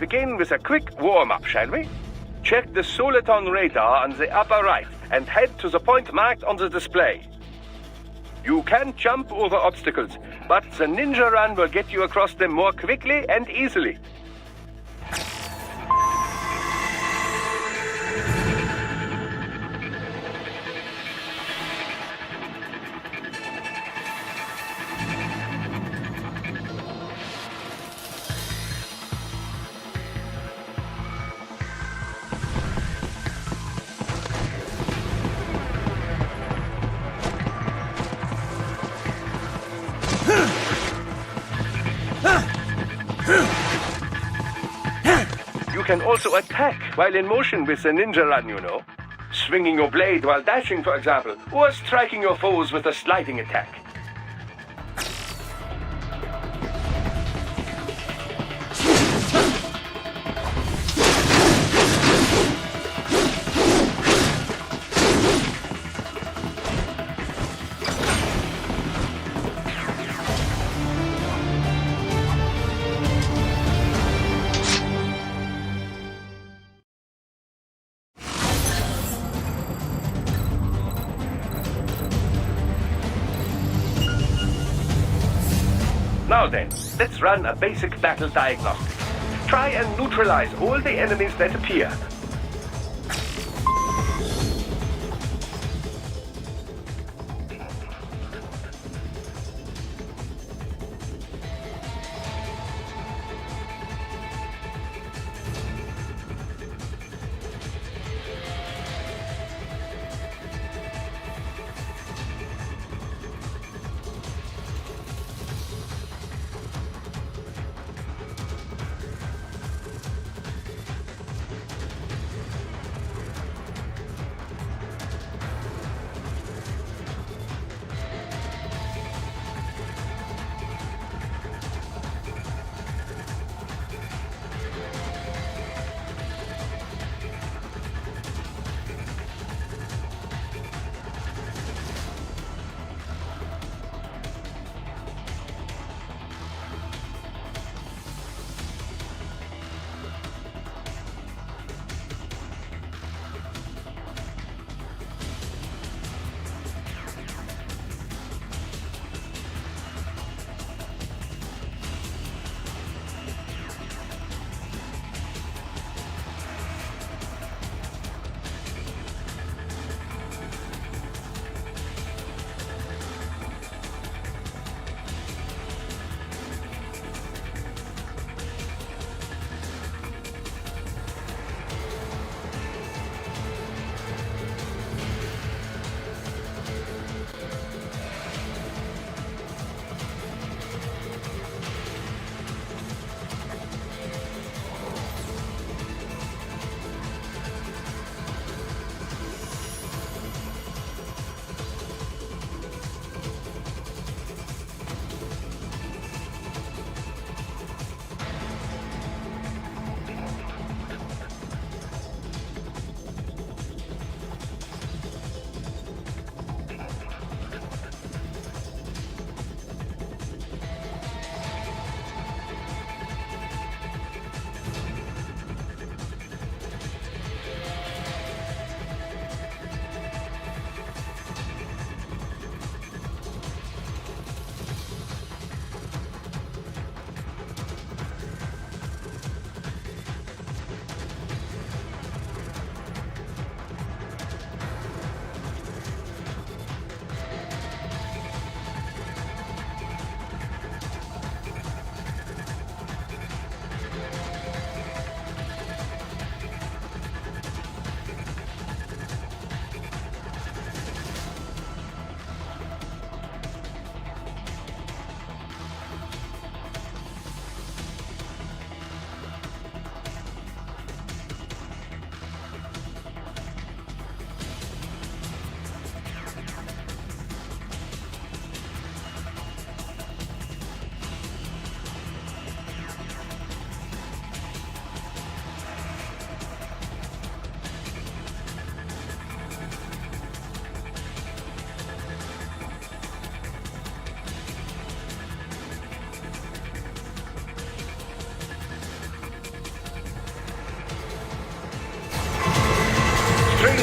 begin with a quick warm-up, shall we? Check the Soliton radar on the upper right and head to the point marked on the display. You can jump over obstacles, but the ninja run will get you across them more quickly and easily. You can also attack while in motion with the ninja run, you know. Swinging your blade while dashing, for example, or striking your foes with a sliding attack. Now then, let's run a basic battle diagnostic. Try and neutralize all the enemies that appear.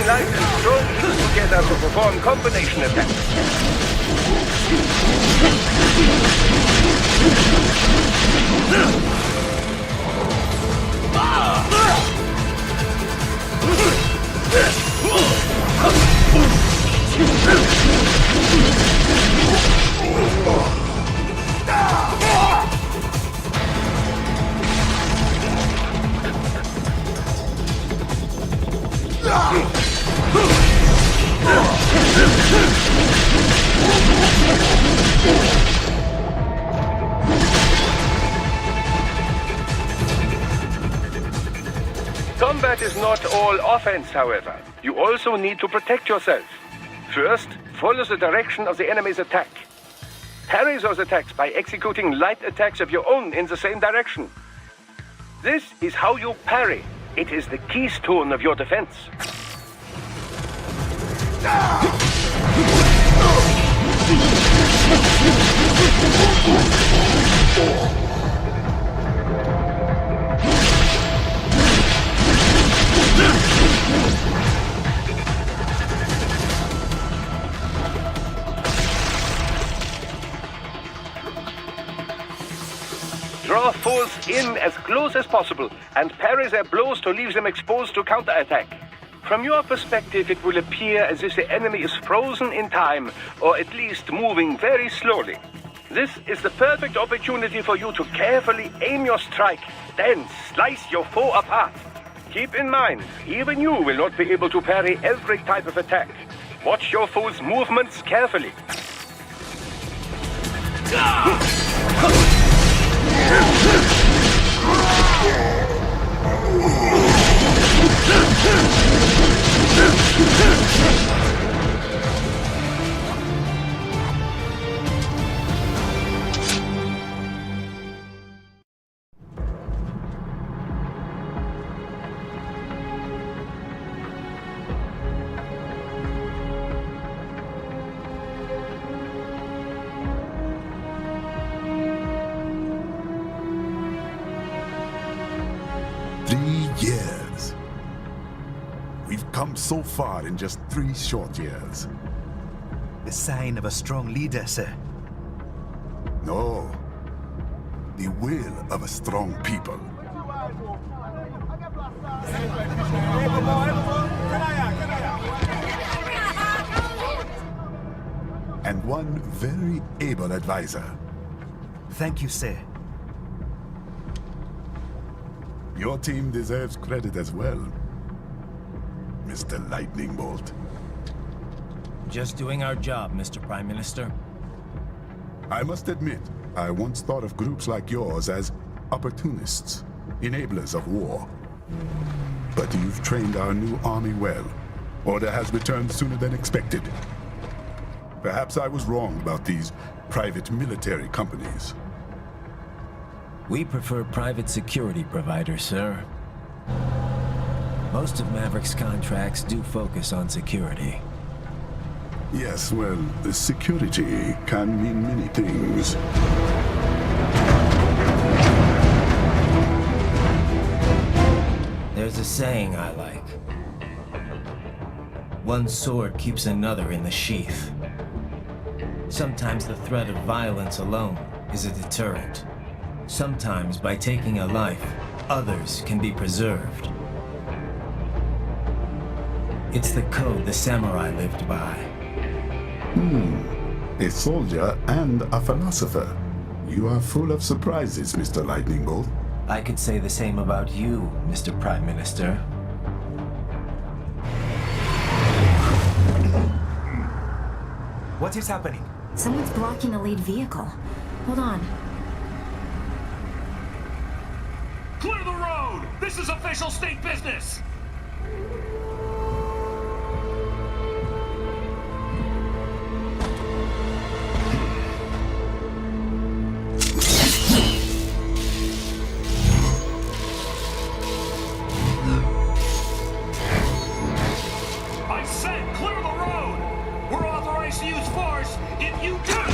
light and strong use together to perform combination attacks. Combat is not all offense, however. You also need to protect yourself. First, follow the direction of the enemy's attack. Parry those attacks by executing light attacks of your own in the same direction. This is how you parry. It is the keystone of your defense. Draw foes in as close as possible and parry their blows to leave them exposed to counterattack. From your perspective, it will appear as if the enemy is frozen in time, or at least moving very slowly. This is the perfect opportunity for you to carefully aim your strike, then slice your foe apart. Keep in mind, even you will not be able to parry every type of attack. Watch your foe's movements carefully. Years. We've come so far in just 3 short years. The sign of a strong leader, sir. No. The will of a strong people. And one very able advisor. Thank you, sir. Your team deserves credit as well, Mr. Lightning Bolt. Just doing our job, Mr. Prime Minister. I must admit, I once thought of groups like yours as opportunists, enablers of war. But you've trained our new army well. Order has returned sooner than expected. Perhaps I was wrong about these private military companies. We prefer private security providers, sir. Most of Maverick's contracts do focus on security. Yes, well, security can mean many things. There's a saying I like. One sword keeps another in the sheath. Sometimes the threat of violence alone is a deterrent. Sometimes, by taking a life, others can be preserved. It's the code the samurai lived by. A soldier and a philosopher. You are full of surprises, Mr. Lightning Bolt. I could say the same about you, Mr. Prime Minister. What is happening? Someone's blocking the lead vehicle. Hold on. Clear the road! This is official state business! I said clear the road! We're authorized to use force if you do!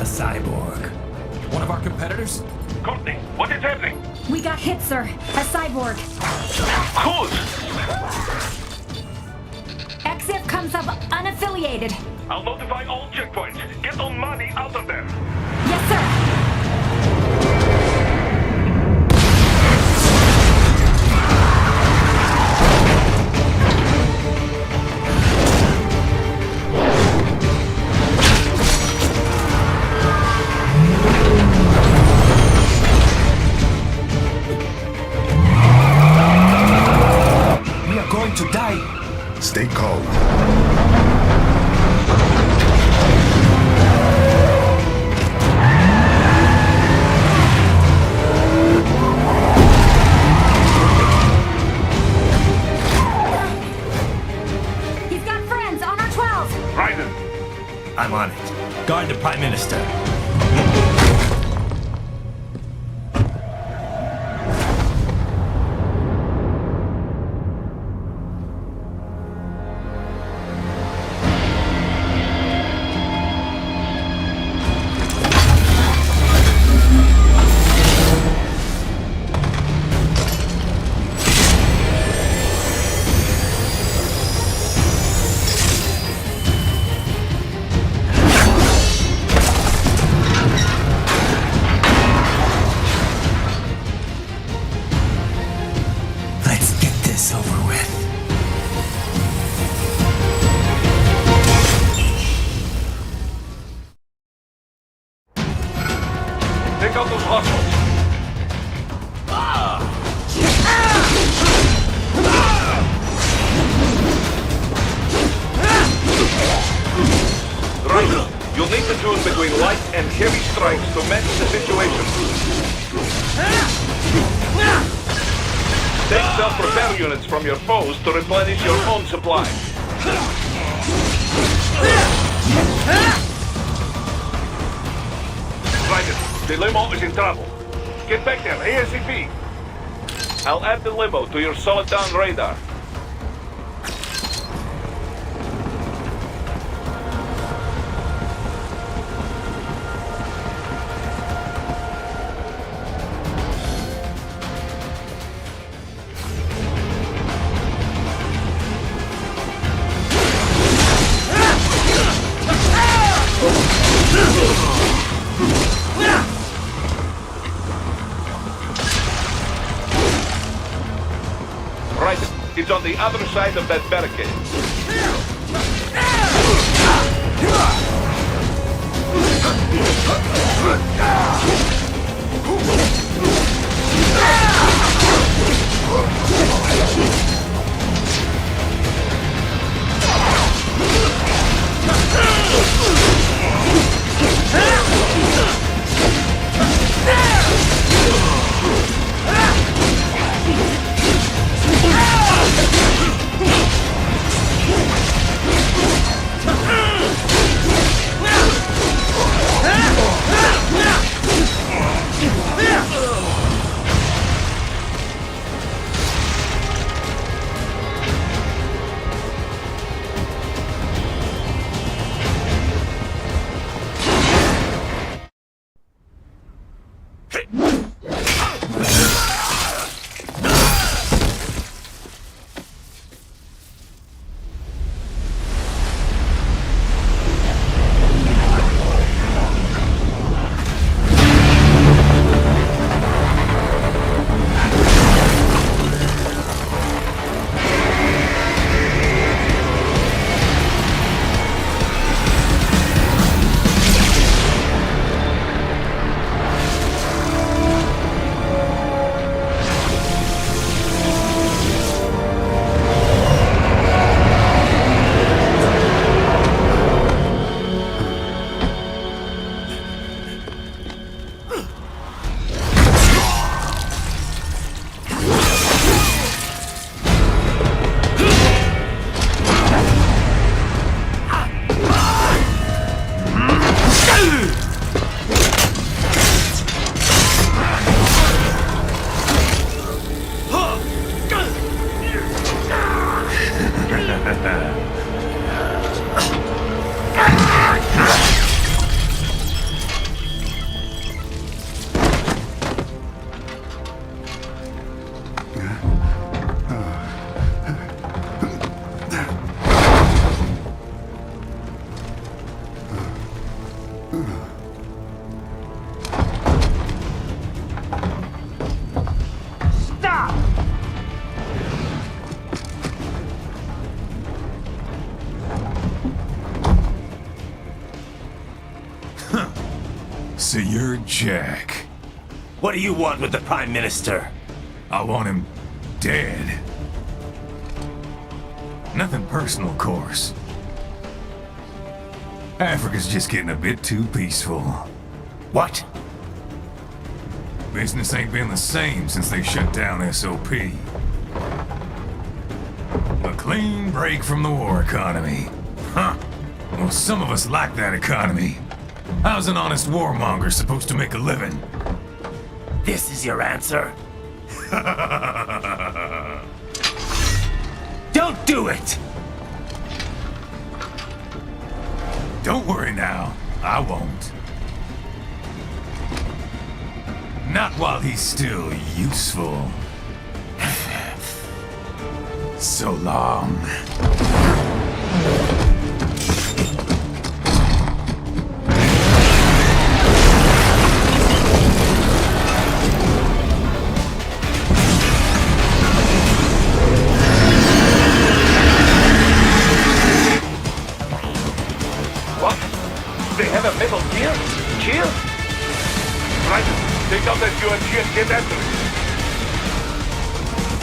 cyborg. One of our competitors? Courtney, what is happening? We got hit, sir. A cyborg. Whose? Exif comes up unaffiliated. I'll notify all checkpoints. Get on money out of there. Yes, sir. We are going to die. Stay calm. He's got friends on our 12. Raiden, I'm on it. Guard the Prime Minister. Let's get this over with. take out those hostiles. Raiden, you'll need to tune between light and heavy strikes to match the situation. Take self-repair units from your foes to replenish your own supply. Raiden, the limo is in trouble. Get back there, ASAP. I'll add the limo to your solid down radar. Right, it's on the other side of that barricade. Stop! So you're Jack. What do you want with the Prime Minister? I want him dead. Nothing personal, of course. Africa's just getting a bit too peaceful. What? Business ain't been the same since they shut down SOP. A clean break from the war economy. Huh. Well, some of us like that economy. How's an honest warmonger supposed to make a living? This is your answer? Don't do it! Don't worry now. I won't. Not while he's still useful. So long. What? They have a metal gear? Gear? Right. Take out that UMG and get after it.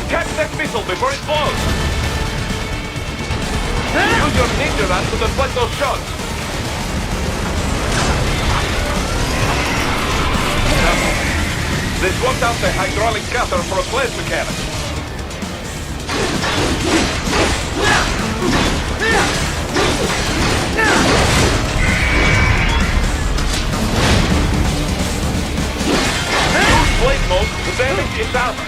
Catch that missile before it blows! Use your ninja run to deflect those shots! They swapped out the hydraulic cutter for a plasma cannon. Use blade mode to damage its armor.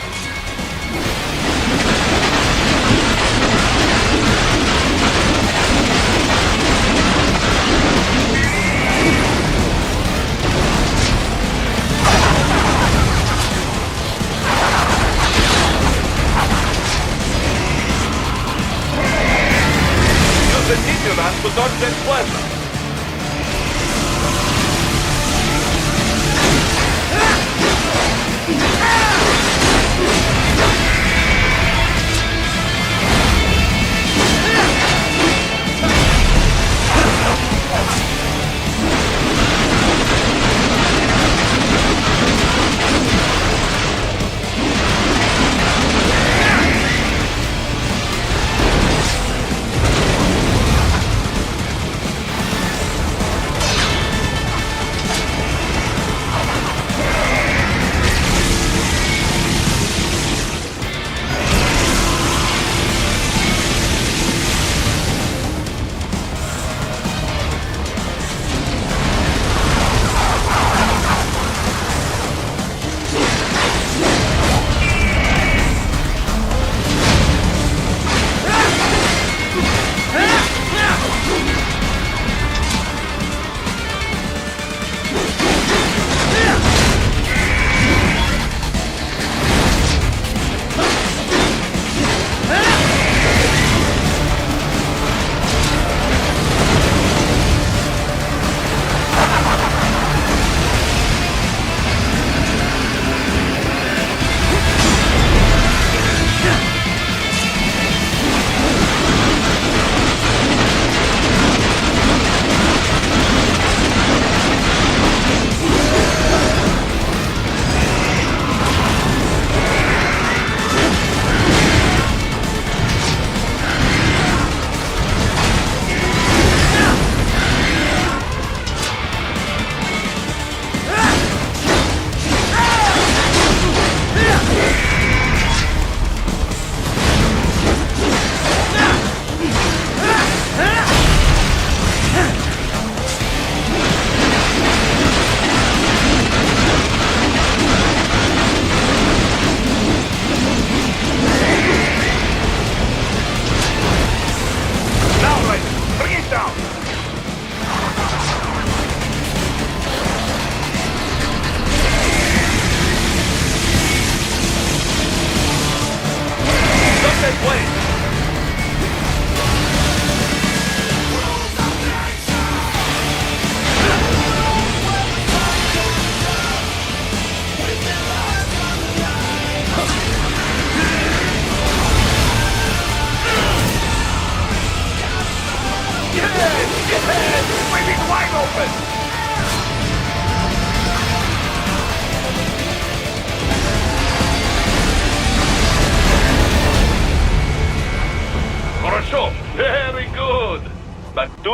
Use the ninja run to dodge that plasma.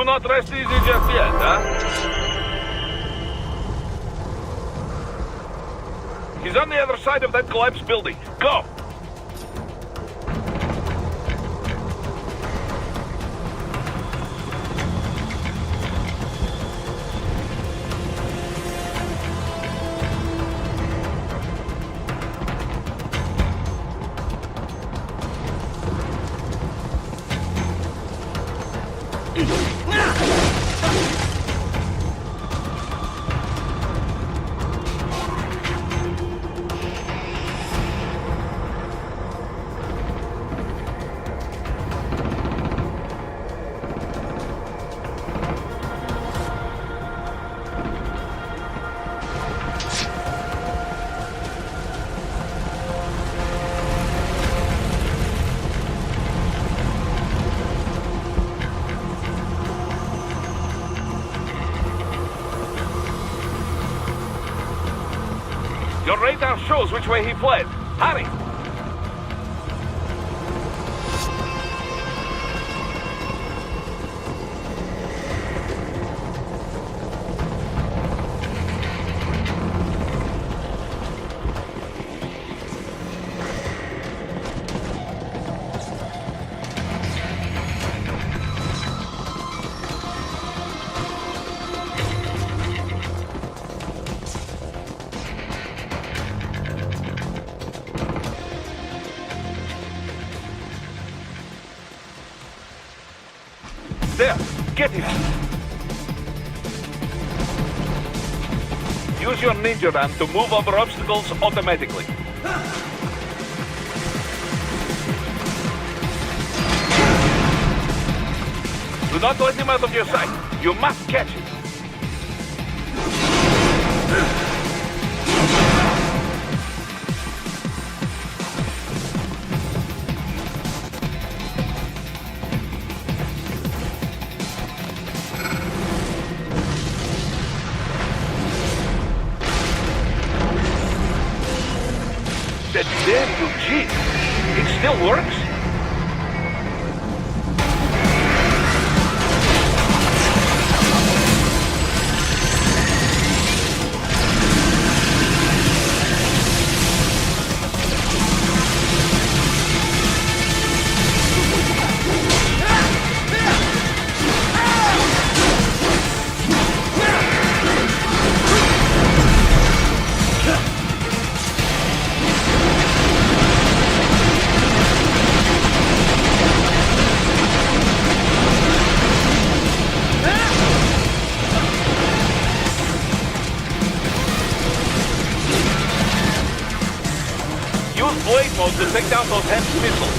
Do not rest easy just yet, huh? He's on the other side of that collapsed building. Go! Your radar shows which way he fled. Hurry! There! Get him! Use your ninja ram to move over obstacles automatically. Do not let him out of your sight. You must catch him. That damn Eugene! It still works? Use blade mode to take down those heavy missiles.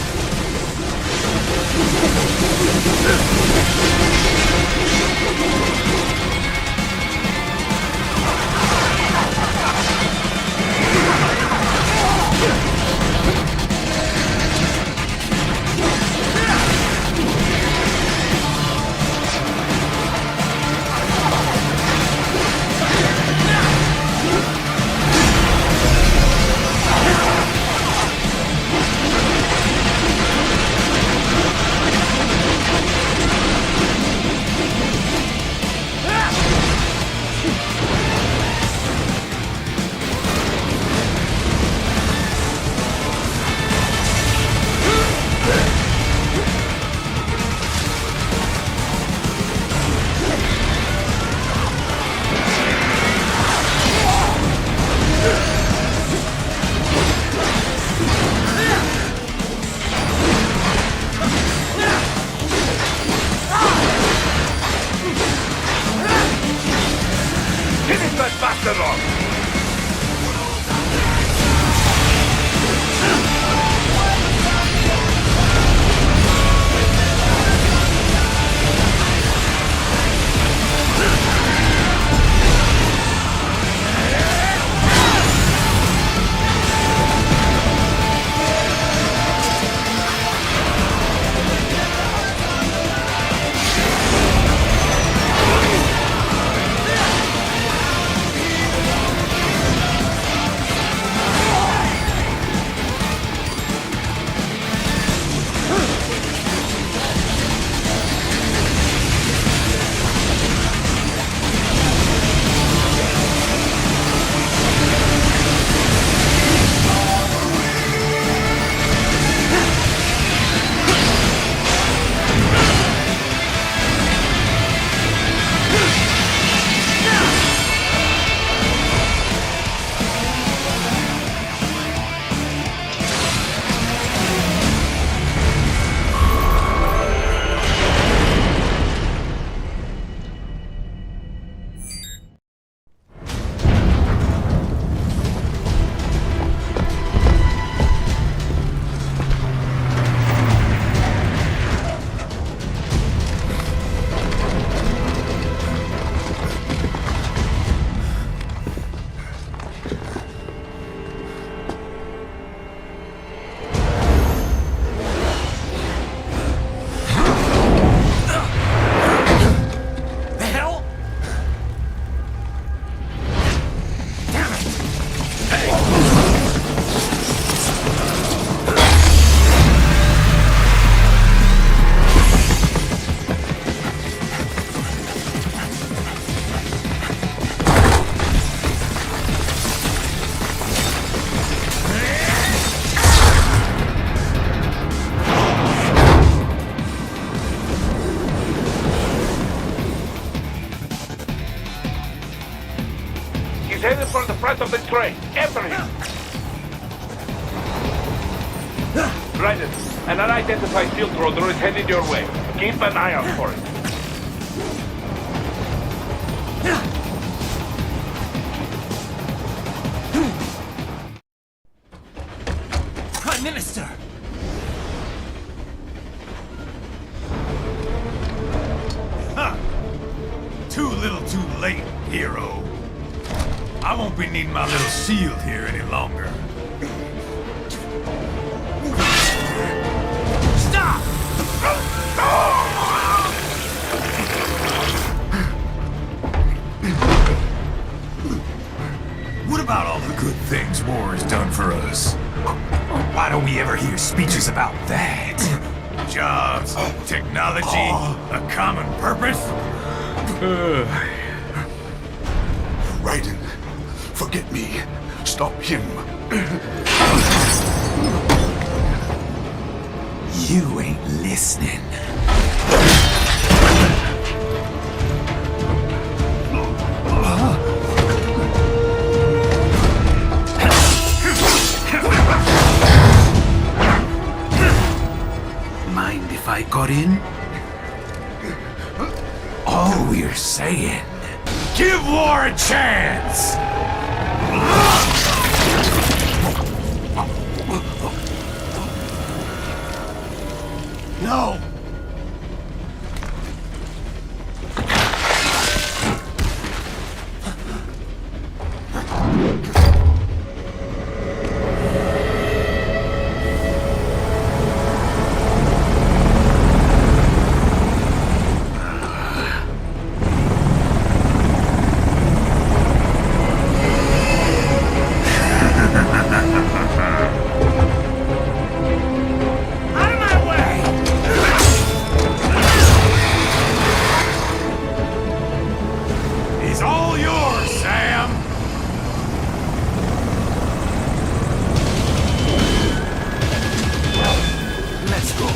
Finish that bastard off! He's headed for the front of the train. After him. Raiden, an unidentified field roller is headed your way. Keep an eye out for it. Prime Minister! Huh. Too little too late, hero. I won't be needing my little shield here any longer. Stop! What about all the good things war has done for us? Why don't we ever hear speeches about that? Jobs, technology, a common purpose? Raiden, forget me. Stop him. You ain't listening. Mind if I got in? All we're saying, give war a chance! No! He's all yours, Sam! Let's go.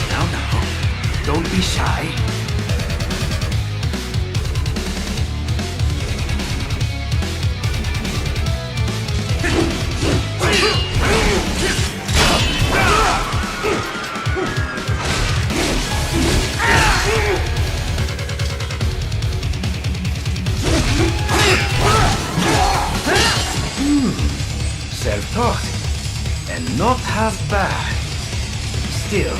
Now, don't be shy. Self-taught, and not half bad. Still.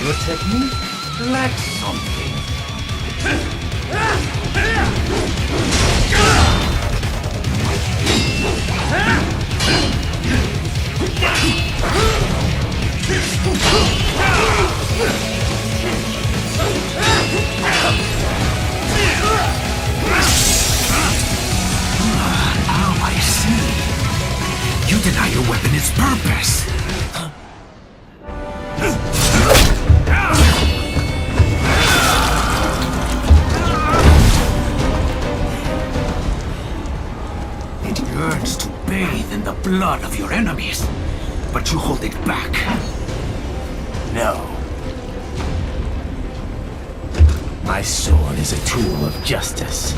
Your technique lacks something. Now I see. You deny your weapon its purpose. It yearns to bathe in the blood of your enemies, but you hold it back. No. My sword is a tool of justice.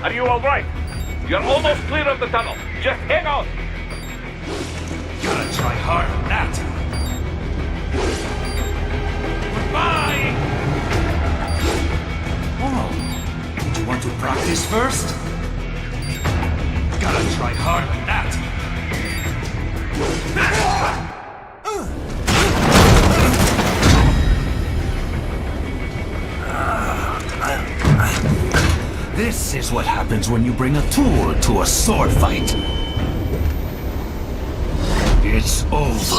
Are you all right? You're almost clear of the tunnel. Just hang on. Gotta try harder than that. Goodbye! Oh, did you want to practice first? Gotta try harder than that. This is what happens when you bring a tool to a sword fight. It's over.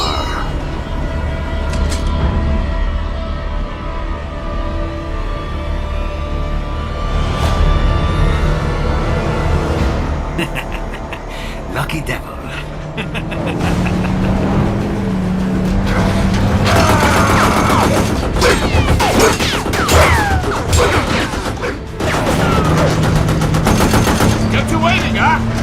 Lucky devil. Kept you waiting, huh?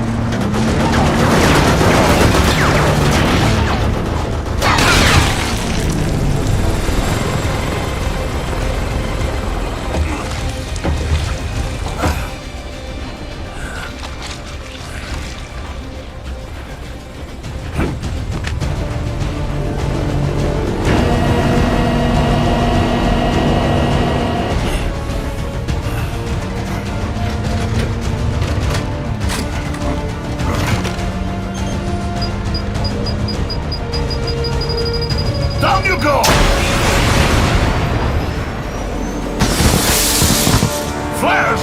Down you go! Flares!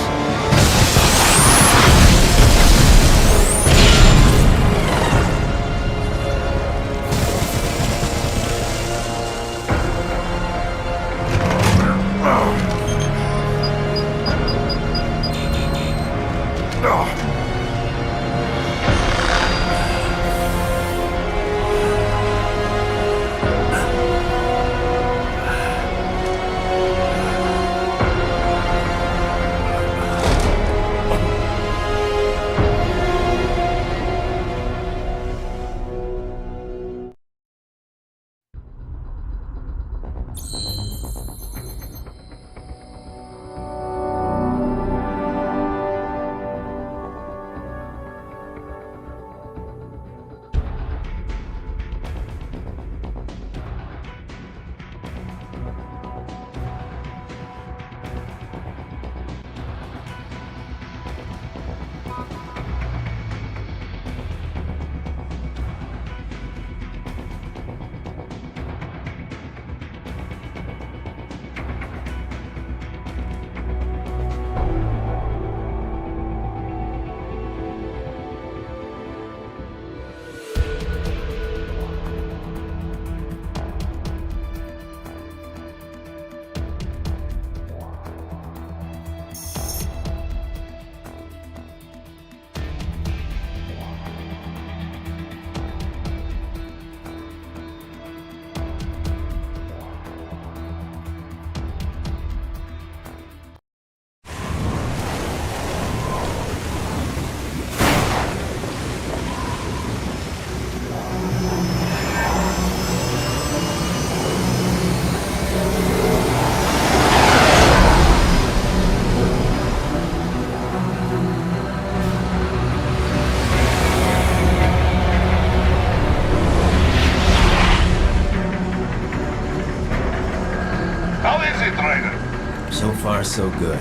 So far, so good.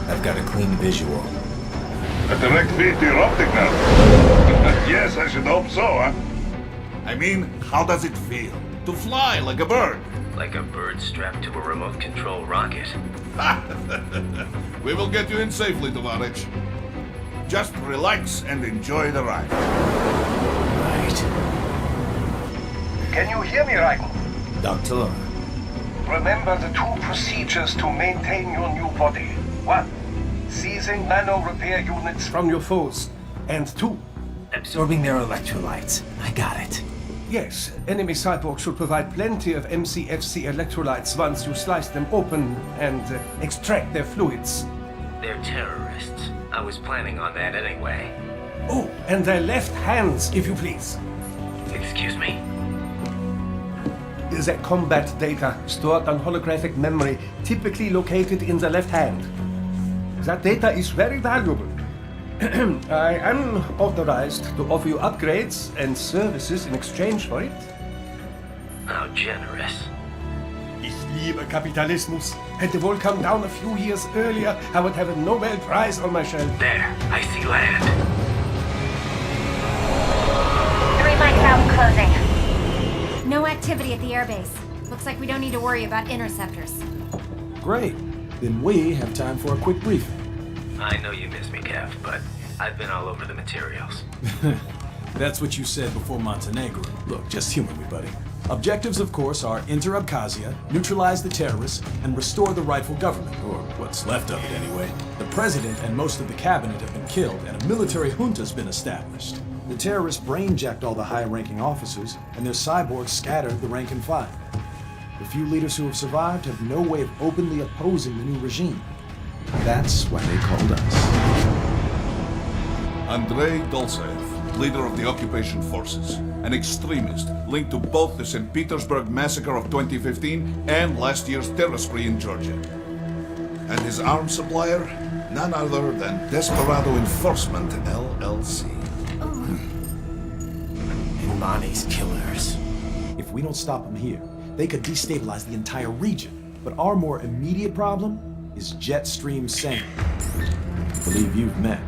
I've got a clean visual. A direct feed to your optic now. Yes, I should hope so, huh? I mean, how does it feel? To fly like a bird? Like a bird strapped to a remote control rocket. We will get you in safely, Tovarich. Just relax and enjoy the ride. Right. Can you hear me, Raiko? Doctor. Remember the two procedures to maintain your new body. 1. Seizing nano repair units from your foes. And 2. Absorbing their electrolytes. I got it. Yes, enemy cyborgs should provide plenty of MCFC electrolytes once you slice them open and extract their fluids. They're terrorists. I was planning on that anyway. Oh, and their left hands, if you please. Excuse me? The combat data stored on holographic memory, typically located in the left hand. That data is very valuable. I am authorized to offer you upgrades and services in exchange for it. How generous. Ich liebe Kapitalismus. Had the wall come down a few years earlier, I would have a Nobel Prize on my shelf. There, I see land. 3 mics out, closing. No activity at the airbase. Looks like we don't need to worry about interceptors. Great. Then we have time for a quick briefing. I know you miss me, Kev, but I've been all over the materials. That's what you said before Montenegro. Look, just humor me, buddy. Objectives, of course, are enter Abkhazia, neutralize the terrorists, and restore the rightful government, or what's left of it anyway. The president and most of the cabinet have been killed, and a military junta's been established. The terrorists brain-jacked all the high-ranking officers, and their cyborgs scattered the rank and file. The few leaders who have survived have no way of openly opposing the new regime. That's why they called us. Andrei Dolzaev, leader of the occupation forces, an extremist linked to both the St. Petersburg massacre of 2015 and last year's terror spree in Georgia. And his arms supplier, none other than Desperado Enforcement, LLC. Imani's killers. If we don't stop them here, they could destabilize the entire region. But our more immediate problem is Jetstream Sane. I believe you've met.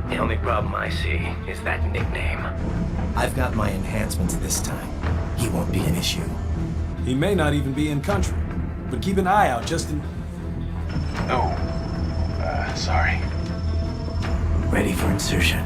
The only problem I see is that nickname. I've got my enhancements this time. He won't be an issue. He may not even be in country, but keep an eye out just in... Oh, sorry. Ready for insertion.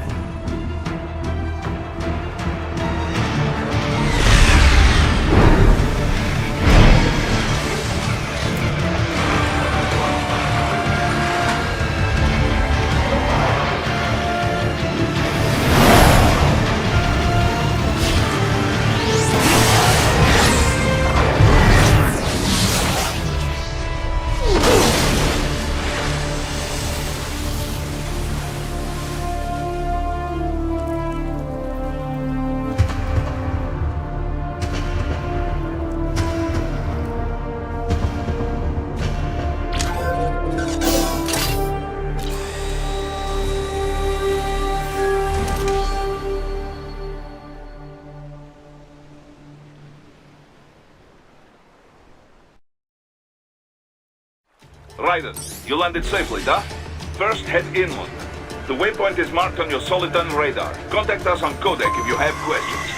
Riders, you landed safely, da? First, head inland. The waypoint is marked on your Soliton radar. Contact us on codec if you have questions.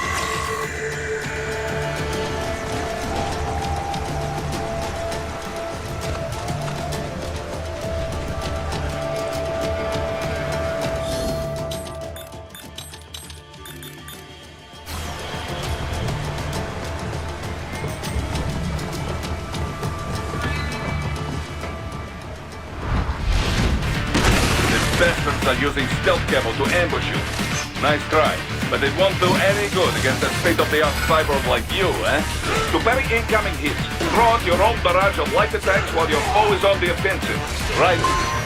Bastards are using stealth camo to ambush you. Nice try, but it won't do any good against a state-of-the-art cyborg like you, eh? To parry incoming hits, throw out your own barrage of light attacks while your foe is on the offensive. Right,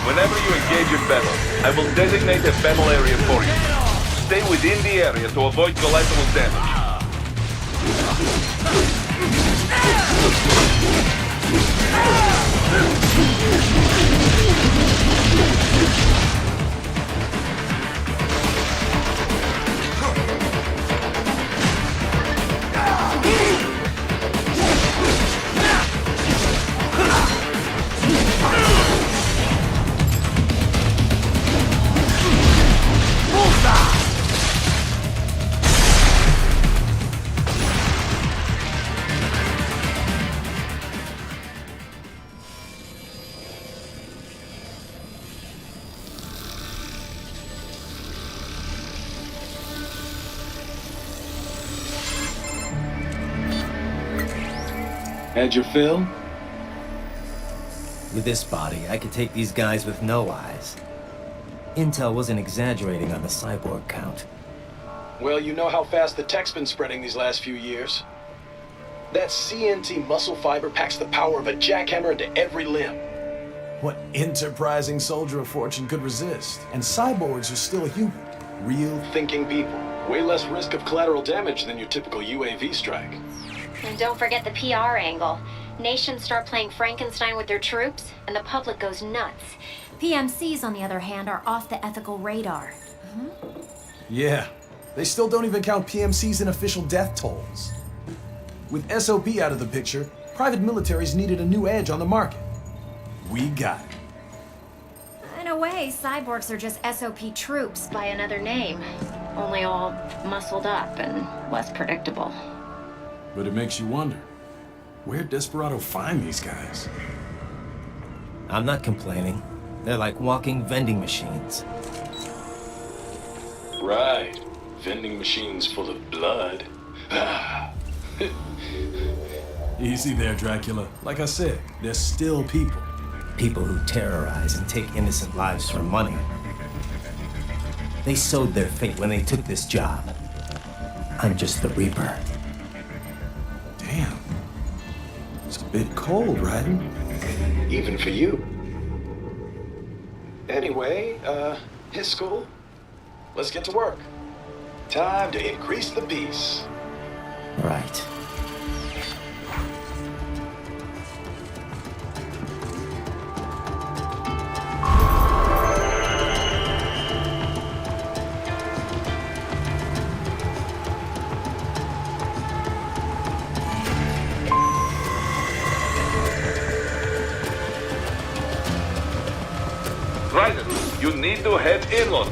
whenever you engage in battle, I will designate a battle area for you. Stay within the area to avoid collateral damage. Had your fill? With this body, I could take these guys with no eyes. Intel wasn't exaggerating on the cyborg count. Well, you know how fast the tech's been spreading these last few years. That CNT muscle fiber packs the power of a jackhammer into every limb. What enterprising soldier of fortune could resist? And cyborgs are still human. Real thinking people. Way less risk of collateral damage than your typical UAV strike. And don't forget the PR angle. Nations start playing Frankenstein with their troops, and the public goes nuts. PMCs, on the other hand, are off the ethical radar. Yeah, they still don't even count PMCs in official death tolls. With SOP out of the picture, private militaries needed a new edge on the market. We got it. In a way, cyborgs are just SOP troops by another name. Only all muscled up and less predictable. But it makes you wonder, where'd Desperado find these guys? I'm not complaining. They're like walking vending machines. Right. Vending machines full of blood. Easy there, Dracula. Like I said, they're still people. People who terrorize and take innocent lives for money. They sowed their fate when they took this job. I'm just the Reaper. Damn. It's a bit cold, Raiden. Even for you. Anyway, his school. Let's get to work. Time to increase the peace. Right. Raiden, you need to head inland.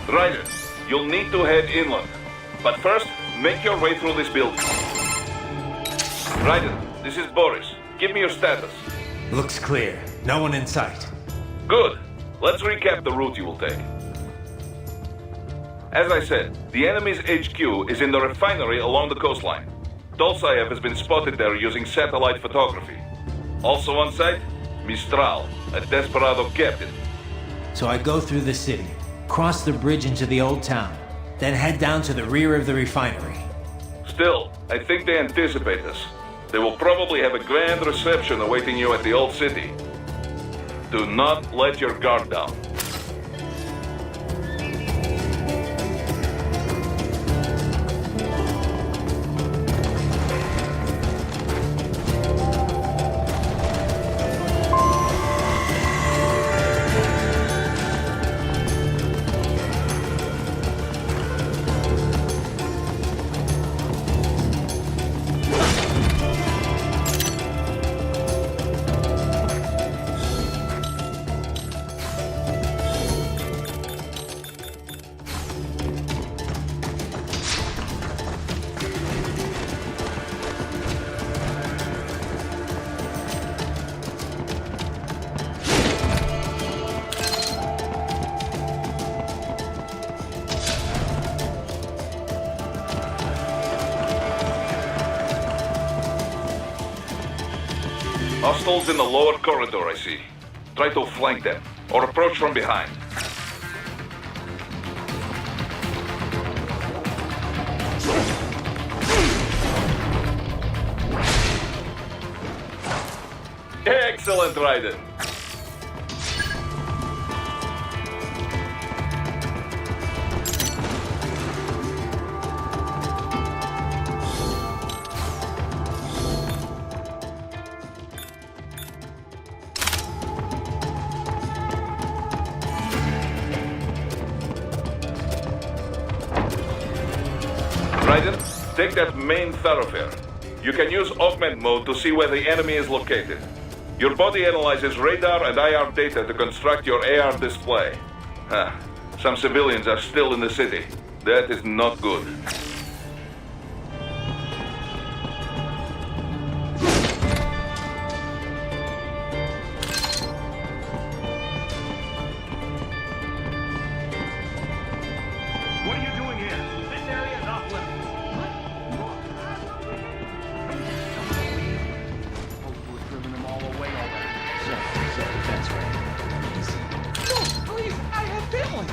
Raiden, you'll need to head inland. But first, make your way through this building. Raiden, this is Boris. Give me your status. Looks clear. No one in sight. Good. Let's recap the route you will take. As I said, the enemy's HQ is in the refinery along the coastline. Dolsaev has been spotted there using satellite photography. Also on site, Mistral, a Desperado captain. So I go through the city, cross the bridge into the old town, then head down to the rear of the refinery. Still, I think they anticipate us. They will probably have a grand reception awaiting you at the old city. Do not let your guard down. Hostiles in the lower corridor, I see. Try to flank them, or approach from behind. Excellent, Raiden. Raiden, take that main thoroughfare. You can use augment mode to see where the enemy is located. Your body analyzes radar and IR data to construct your AR display. Some civilians are still in the city. That is not good. What are you doing here? This area is off limits. We've driven them all away already. So that's right. No, please, I have family.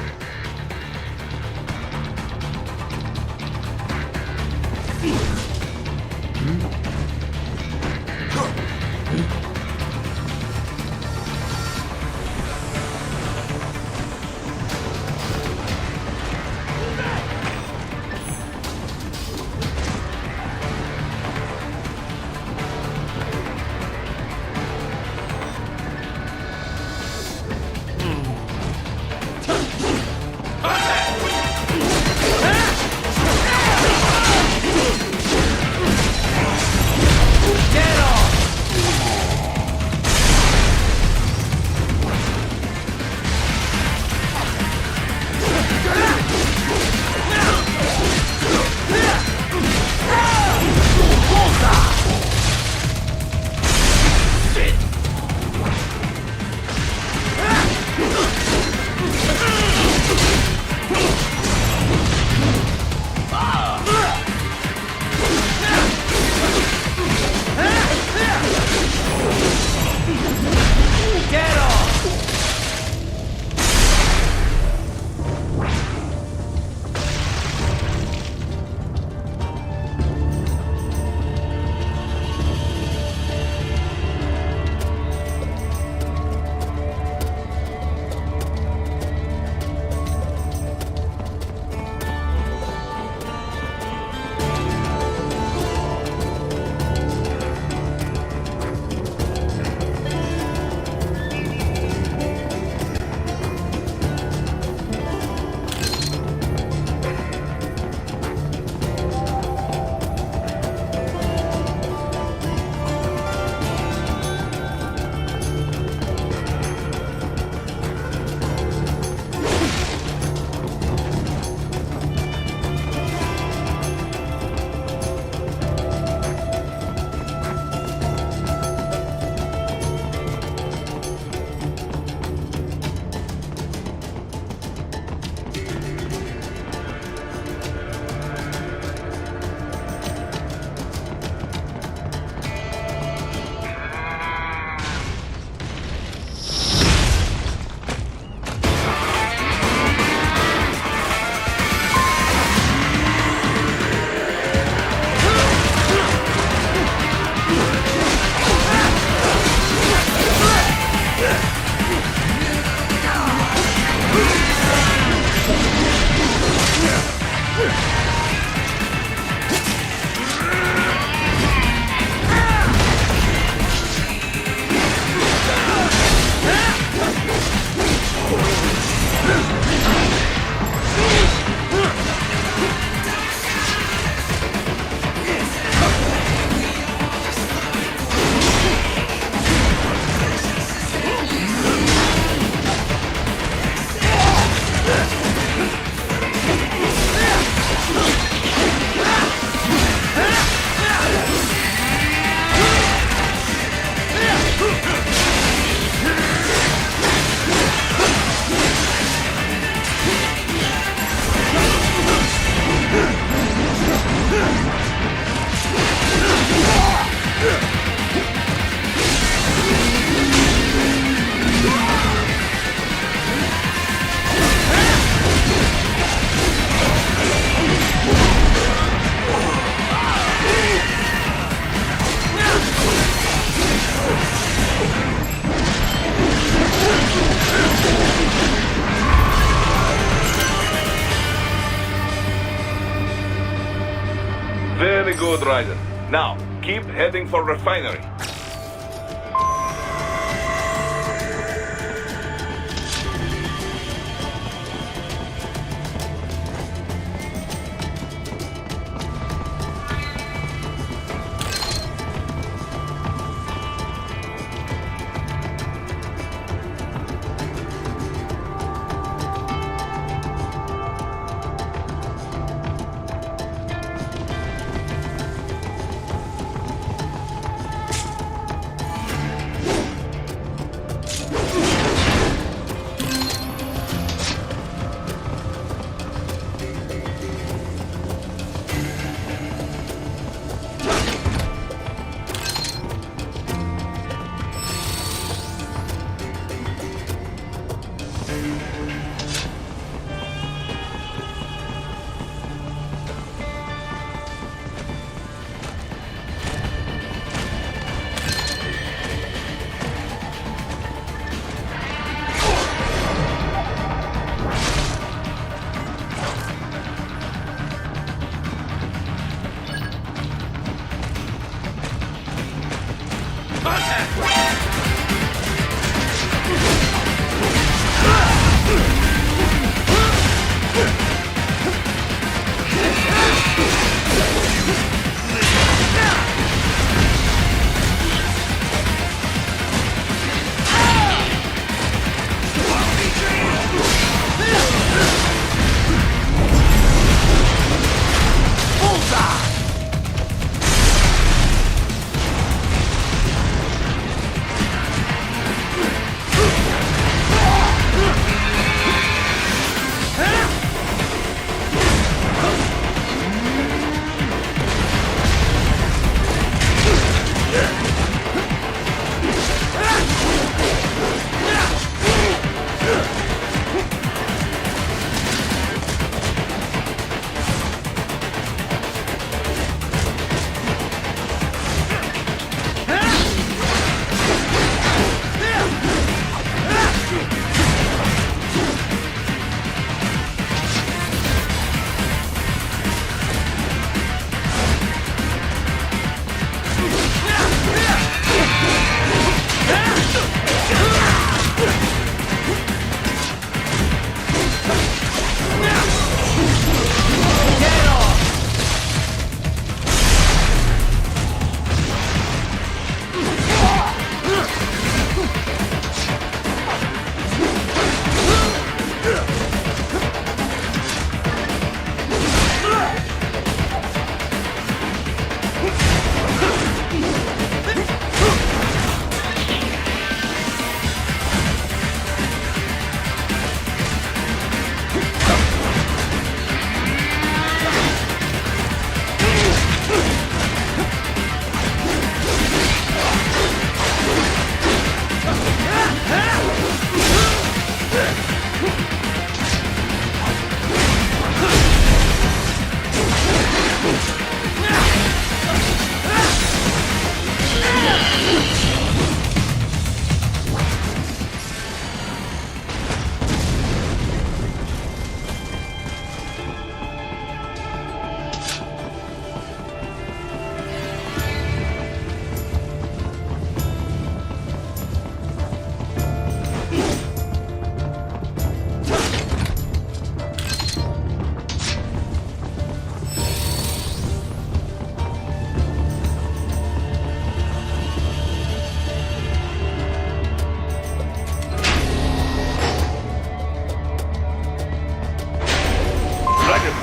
Very good, Raiden. Now, keep heading for refinery.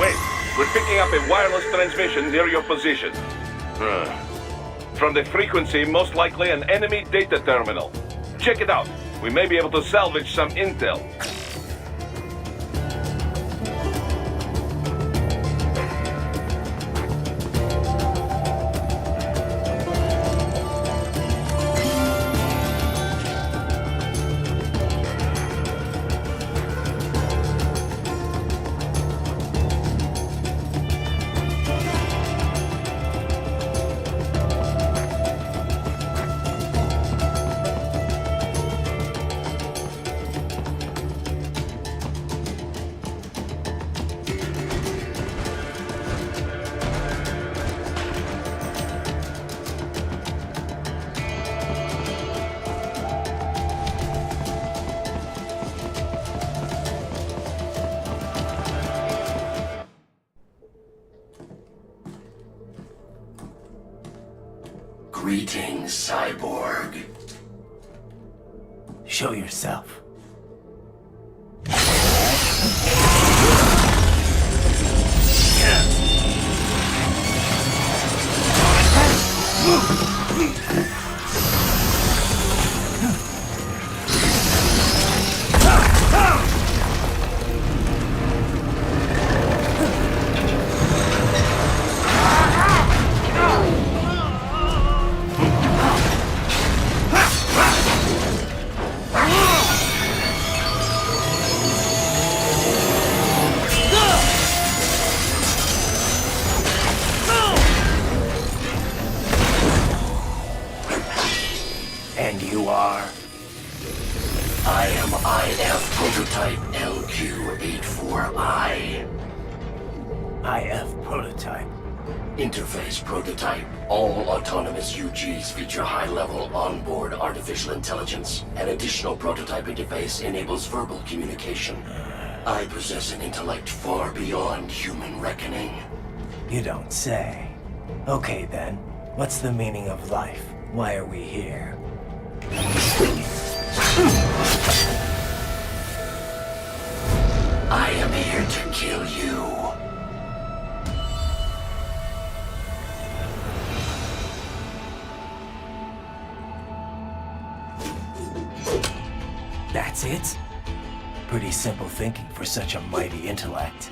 Wait, we're picking up a wireless transmission near your position. From the frequency, most likely an enemy data terminal. Check it out. We may be able to salvage some intel. Greetings, cyborg. Show yourself. And you are? I am IF Prototype LQ84I. IF Prototype. Interface Prototype. All autonomous UGs feature high-level onboard artificial intelligence. An additional prototype interface enables verbal communication. I possess an intellect far beyond human reckoning. You don't say. Okay then, what's the meaning of life? Why are we here? I am here to kill you. That's it? Pretty simple thinking for such a mighty intellect.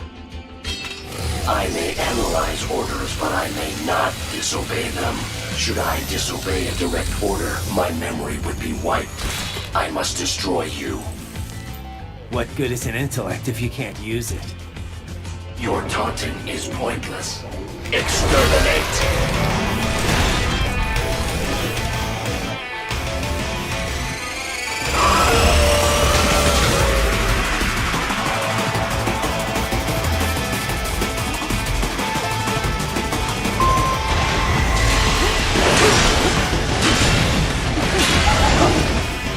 I may analyze orders, but I may not disobey them. Should I disobey a direct order, my memory would be wiped. I must destroy you. What good is an intellect if you can't use it? Your taunting is pointless. Exterminate!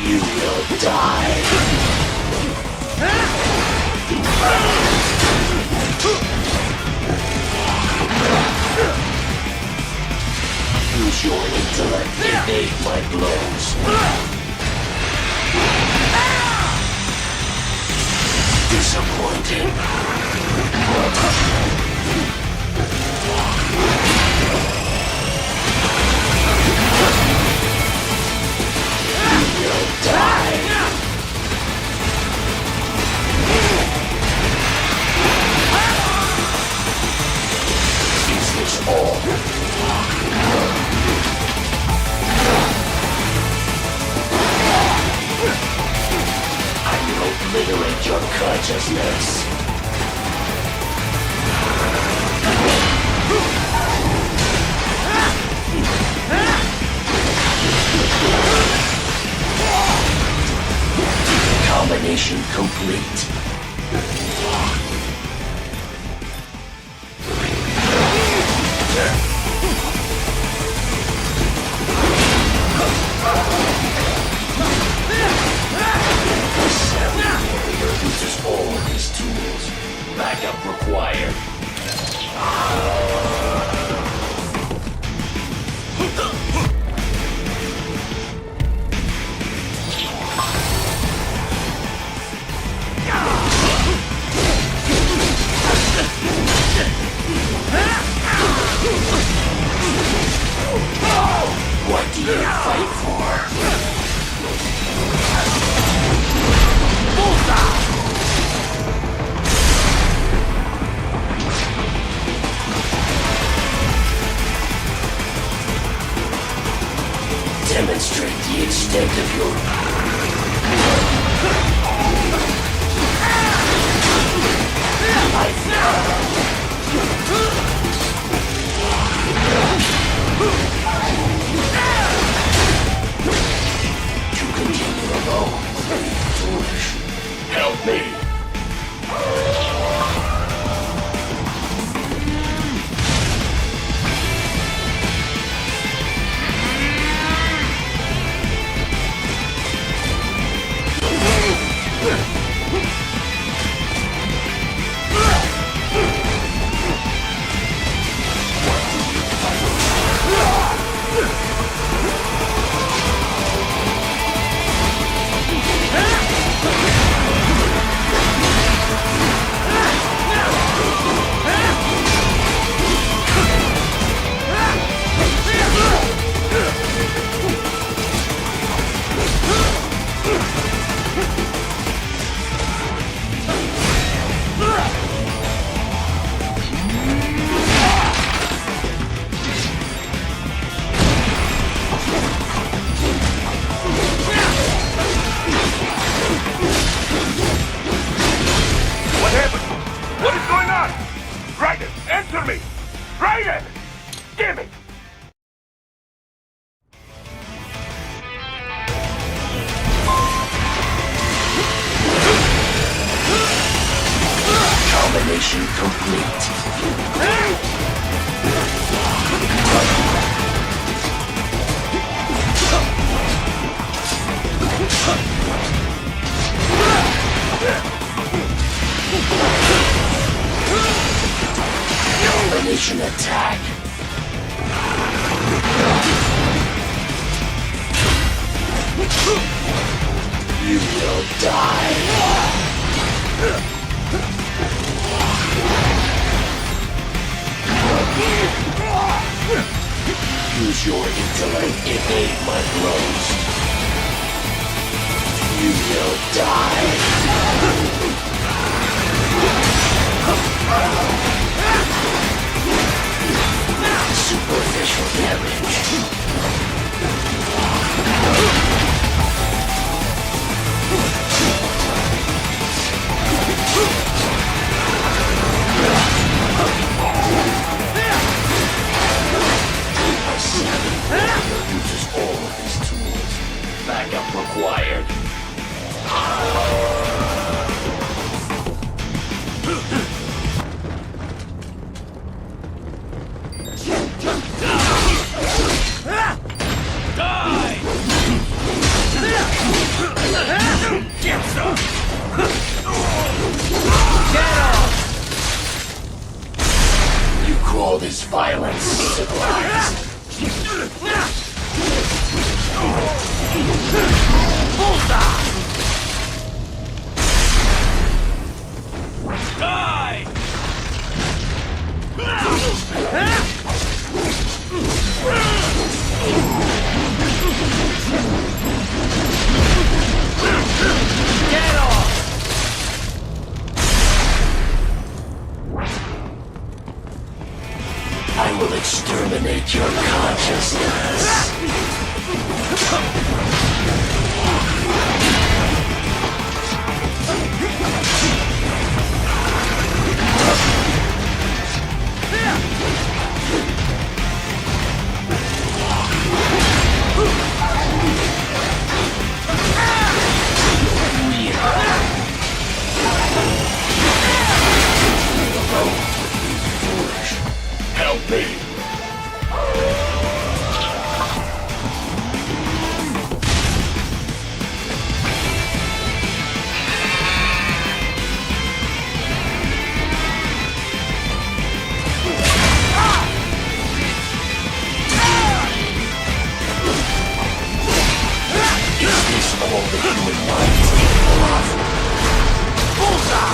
You will die. Use your intellect to evade my blows. Disappointing. You will die. Is this all? I will obliterate your consciousness. Combination complete. The Savage warrior uses all of his tools. Backup required. extent of your... To continue alone would be foolish. Help me! Combination complete. Combination attack. You will die. Use your intellect, evade my blows. You will die. Superficial damage. Uses all of his tools. Backup required. Die! Get some! Get off! You call this violence civilized? Bullseye! Die! Get off! I will exterminate your consciousness. Help me! Is this all the human mind is capable of? Bullseye!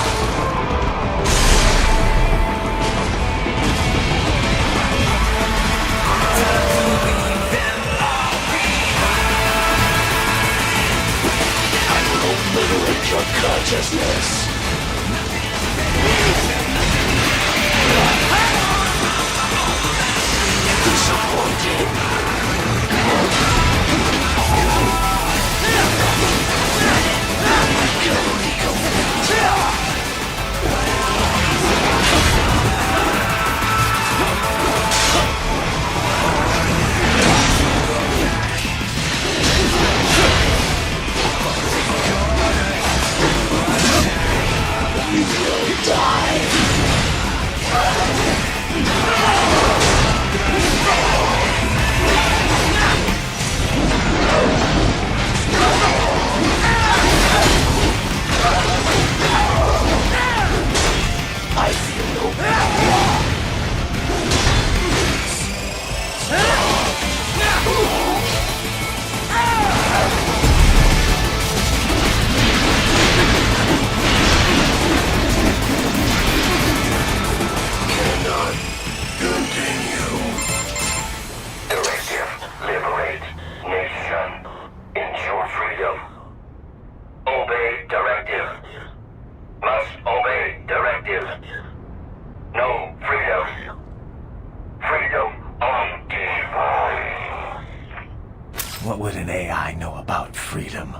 may I know about freedom?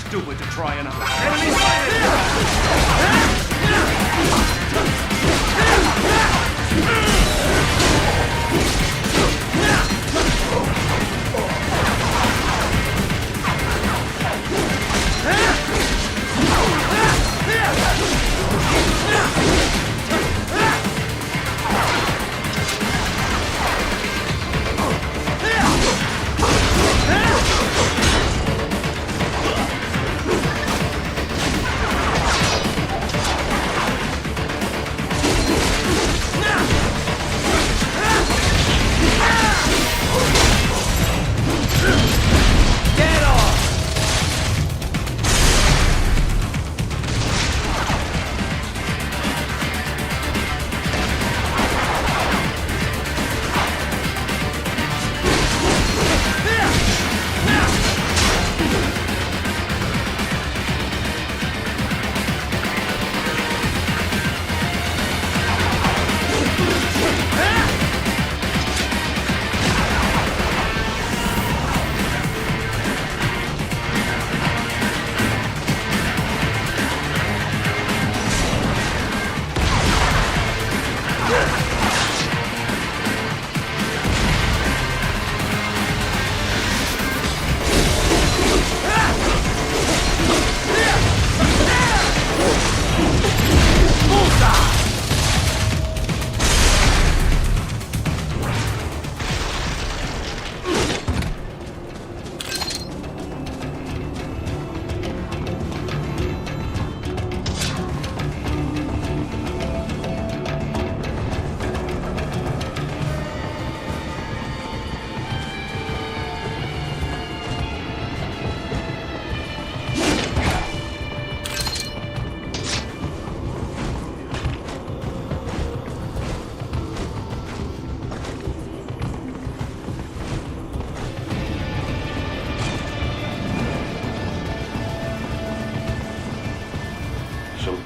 stupid to try and... Enemy sighted!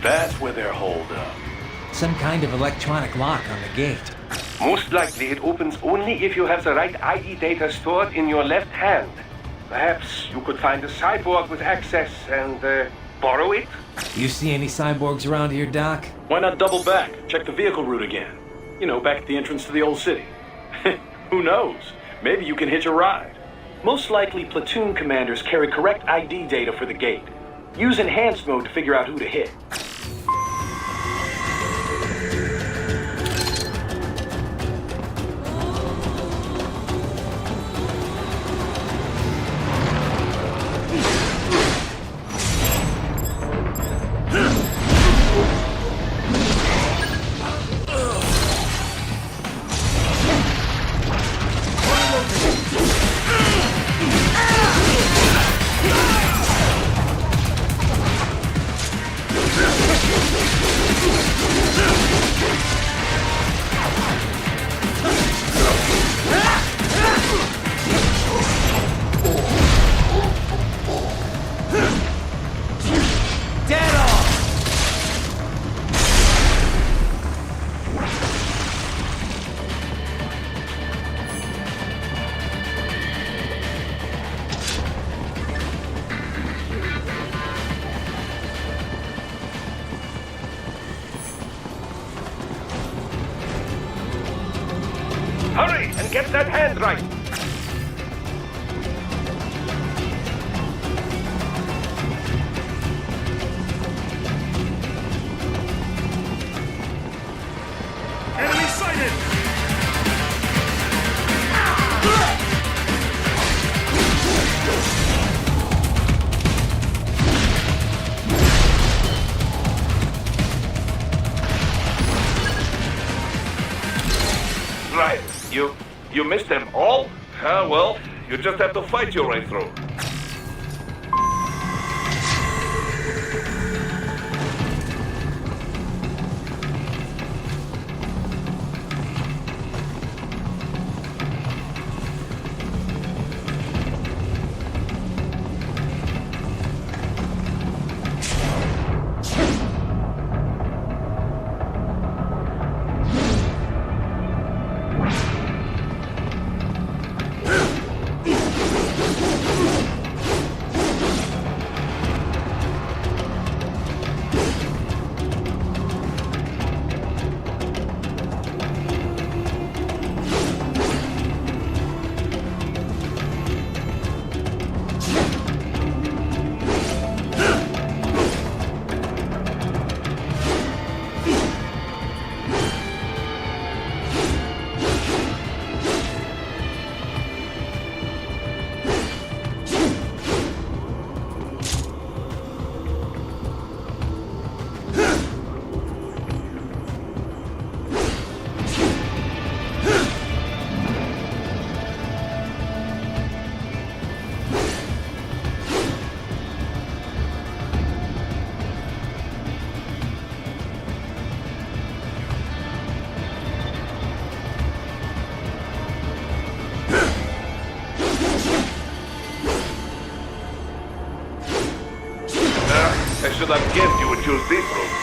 that's where they're holed up. Some kind of electronic lock on the gate. Most likely it opens only if you have the right ID data stored in your left hand. Perhaps you could find a cyborg with access and borrow it? You see any cyborgs around here, Doc? Why not double back? Check the vehicle route again. You know, back at the entrance to the old city. Who knows? Maybe you can hitch a ride. Most likely, platoon commanders carry correct ID data for the gate. Use enhanced mode to figure out who to hit. Hurry and get that hand right. Enemy sighted! Right. You missed them all? Well, you just have to fight your way through. I should have guessed you would choose this route.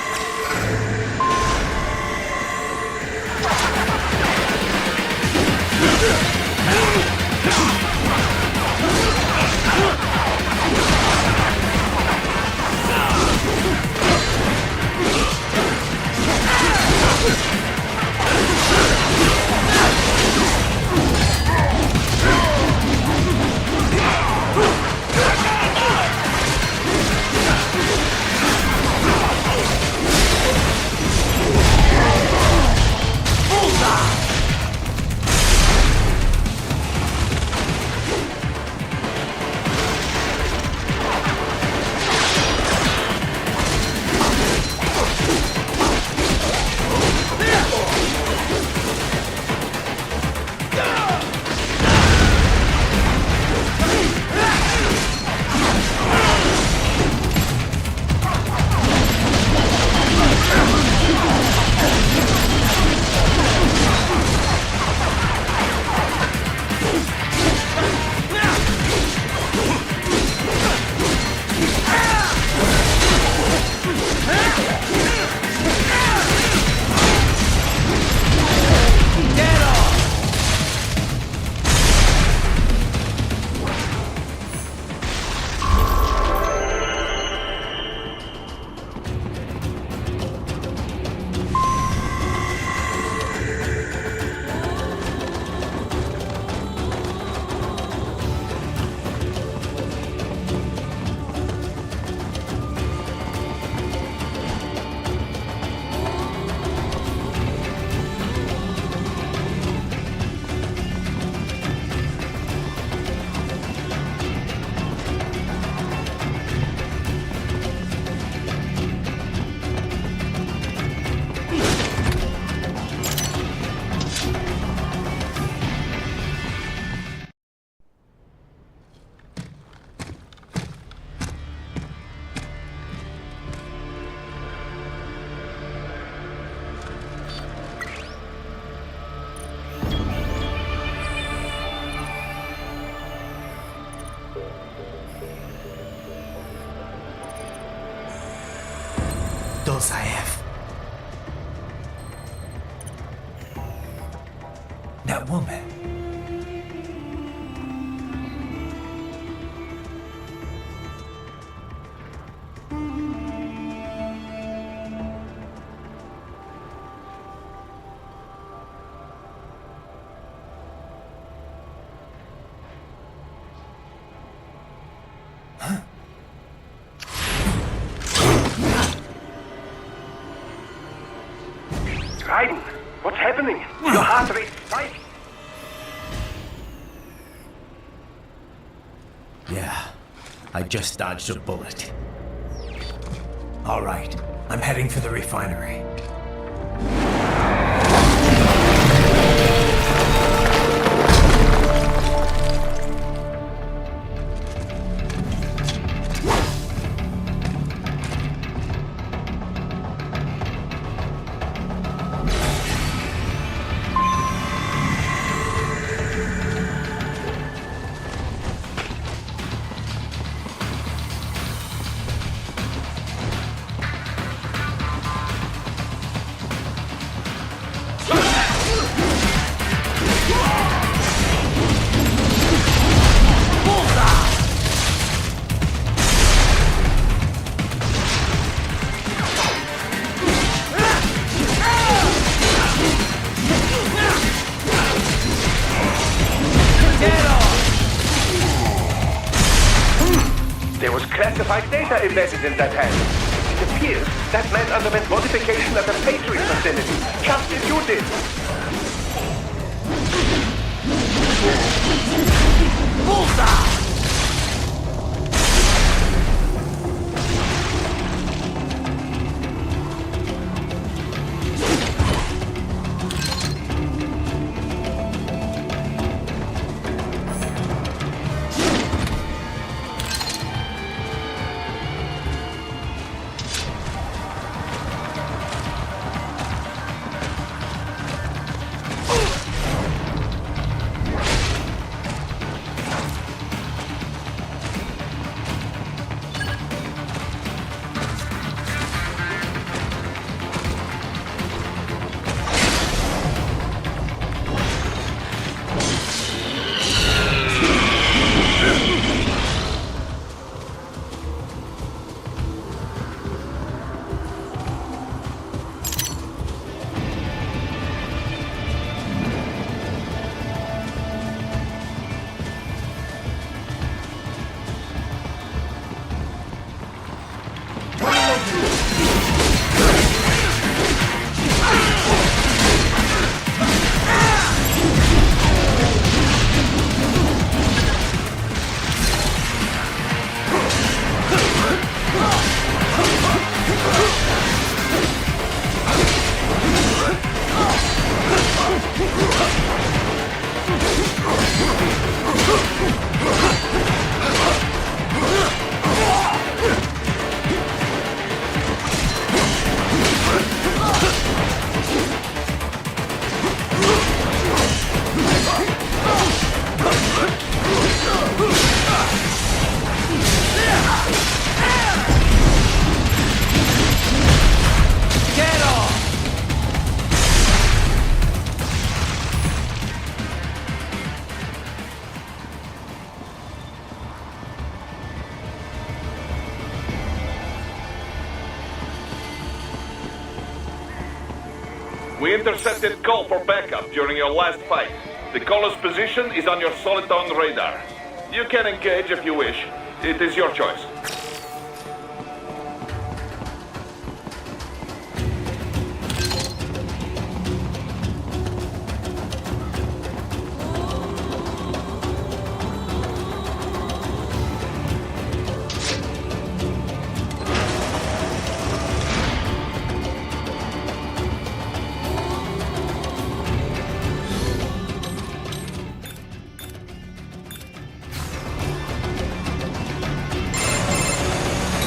Dosaev. That woman. Raiden, what's happening? Your heart rate spikes. Yeah, I just dodged a bullet. All right, I'm heading for the refinery. There was classified data embedded in that hand. It appears that man underwent modification at the Patriot facility, just as you did. Bullseye! We intercepted call for backup during your last fight. The caller's position is on your Soliton radar. You can engage if you wish. It is your choice.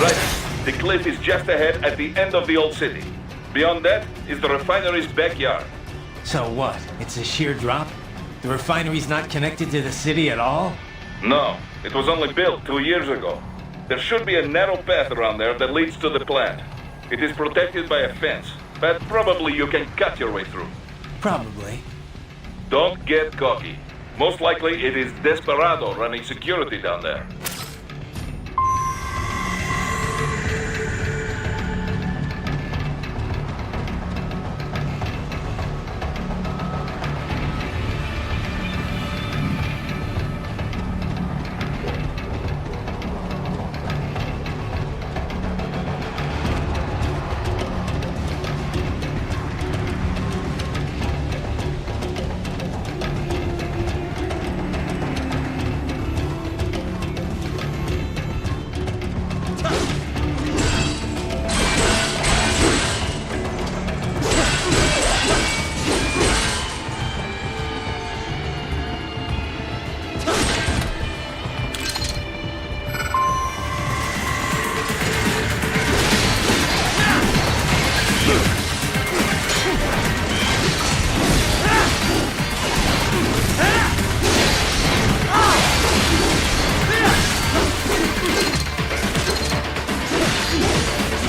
Right. The cliff is just ahead at the end of the old city. Beyond that is the refinery's backyard. So what? It's a sheer drop? The refinery's not connected to the city at all? No. It was only built 2 years ago. There should be a narrow path around there that leads to the plant. It is protected by a fence, but probably you can cut your way through. Probably. Don't get cocky. Most likely it is Desperado running security down there.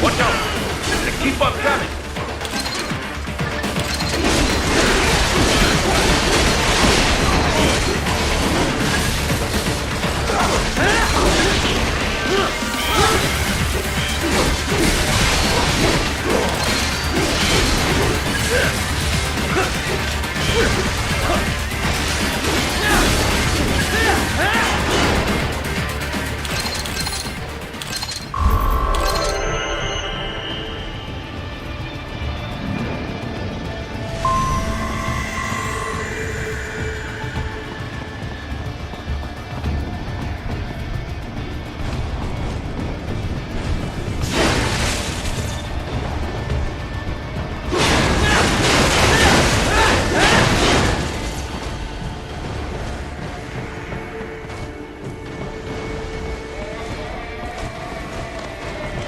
Watch out! They keep on coming!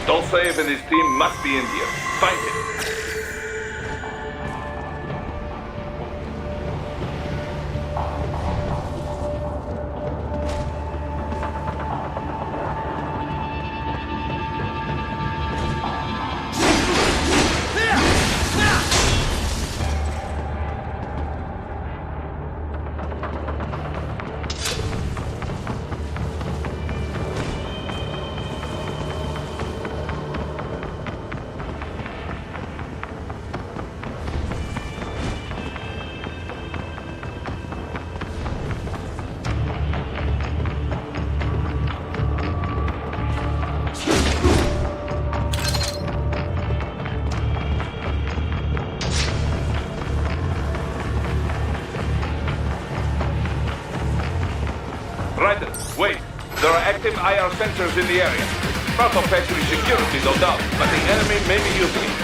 Dolcev and his team must be in here. Find him. Ryder, wait. There are active IR sensors in the area. Part of factory security, no doubt, but the enemy may be using it.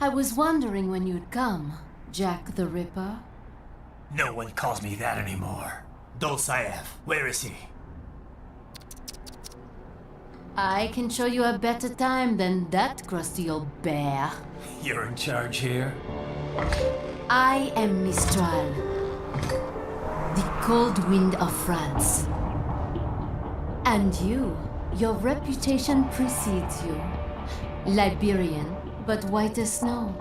I was wondering when you'd come, Jack the Ripper. No one calls me that anymore. Dolsaev, where is he? I can show you a better time than that crusty old bear. You're in charge here? I am Mistral, the cold wind of France. And your reputation precedes you. Liberian, but white as snow.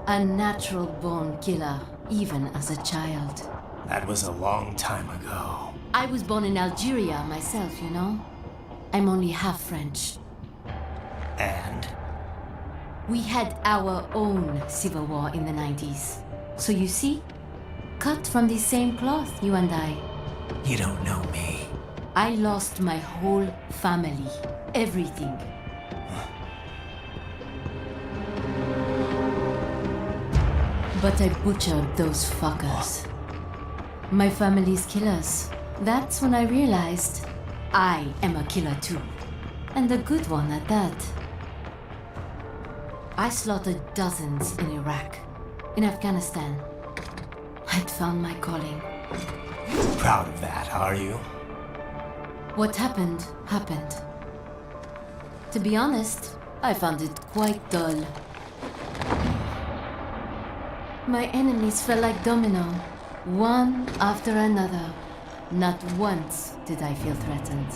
A natural-born killer, even as a child. That was a long time ago. I was born in Algeria myself, you know. I'm only half French. And? We had our own civil war in the 90s. So you see, cut from the same cloth, you and I. You don't know me. I lost my whole family. Everything. But I butchered those fuckers. My family's killers. That's when I realized I am a killer too. And a good one at that. I slaughtered dozens in Iraq, in Afghanistan. I'd found my calling. Proud of that, are you? What happened, happened. To be honest, I found it quite dull. My enemies fell like domino, one after another. Not once did I feel threatened.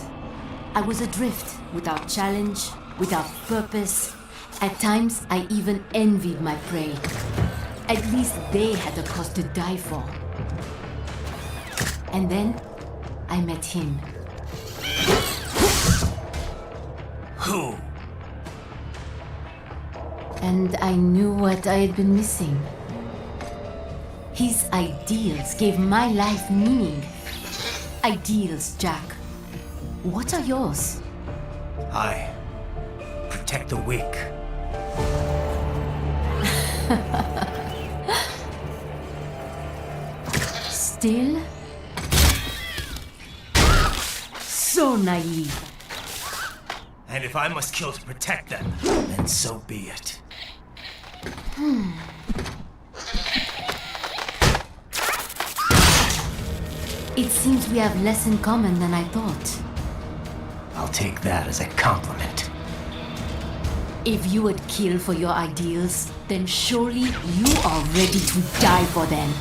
I was adrift, without challenge, without purpose. At times, I even envied my prey. At least they had a cause to die for. And then, I met him. Who? And I knew what I had been missing. His ideals gave my life meaning. Ideals, Jack. What are yours? I protect the weak. Still? So naive. And if I must kill to protect them, then so be it. It seems we have less in common than I thought. I'll take that as a compliment. If you would kill for your ideals, then surely you are ready to die for them.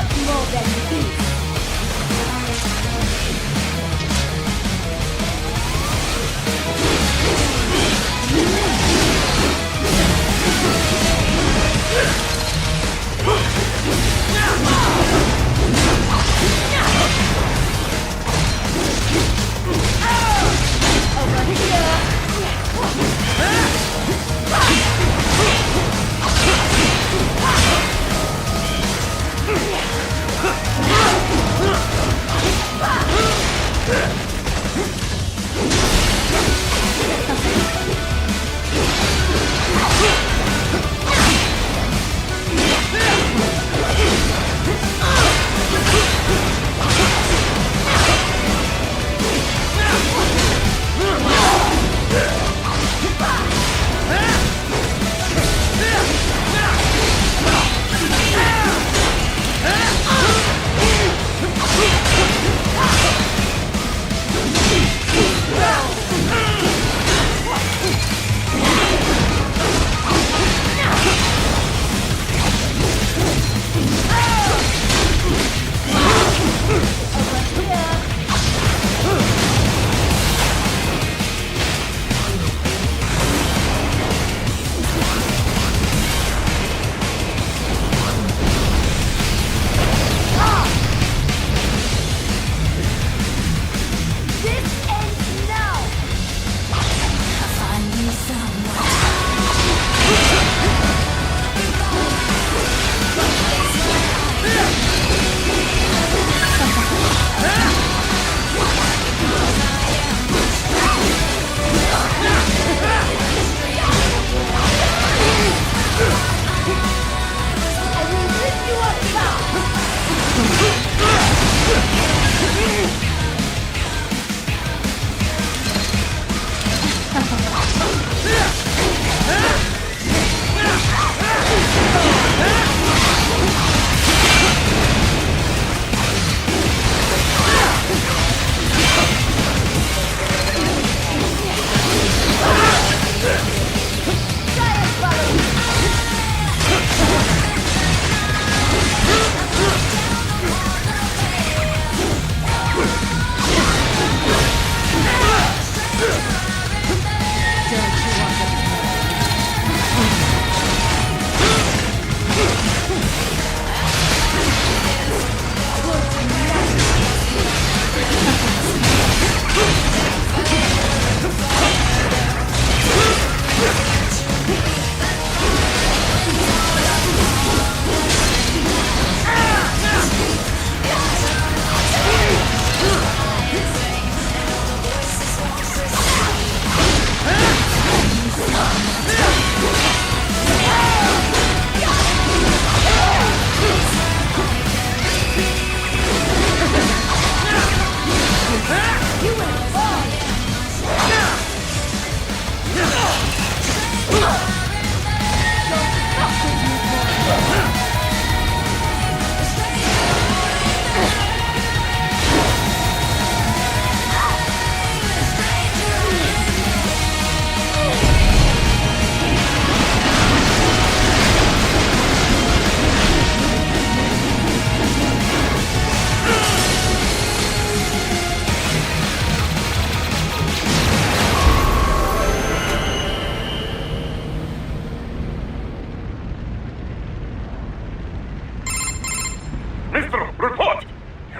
much more than this.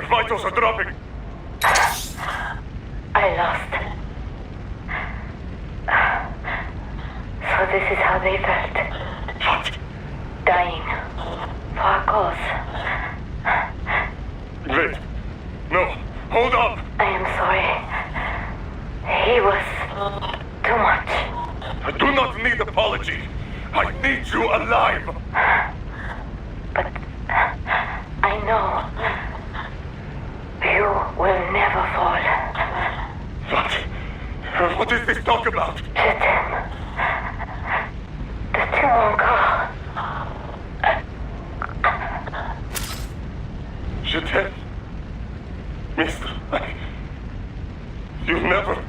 vitals are dropping. I lost. So this is how they felt. What? Dying. For a cause. Wait. No. Hold up. I am sorry. He was too much. I do not need apology. I need you alive. But I know you will never fall. What? What is this talk about? J.M. The two encore. J.M. Mister, you never...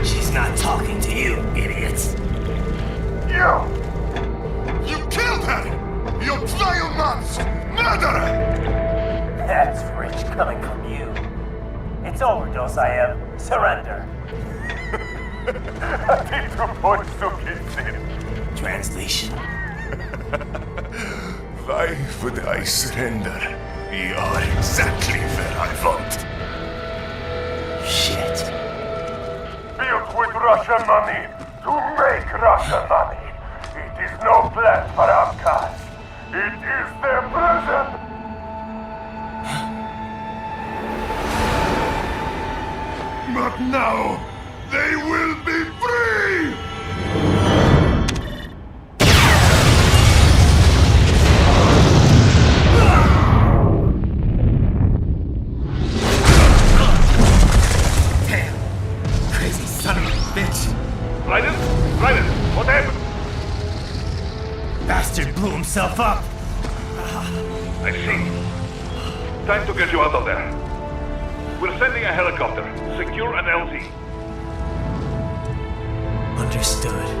She's not talking to you, idiots. You surrender. Translation. Why would I surrender? We are exactly where I want. Shit. Built with Russian money to make Russian money. It is no plan for outcasts. It is their prison. But now, they will be free! Raiden, what happened? Bastard blew himself up. I see. Time to get you out of there. We're sending a helicopter. Secure an LZ. Understood.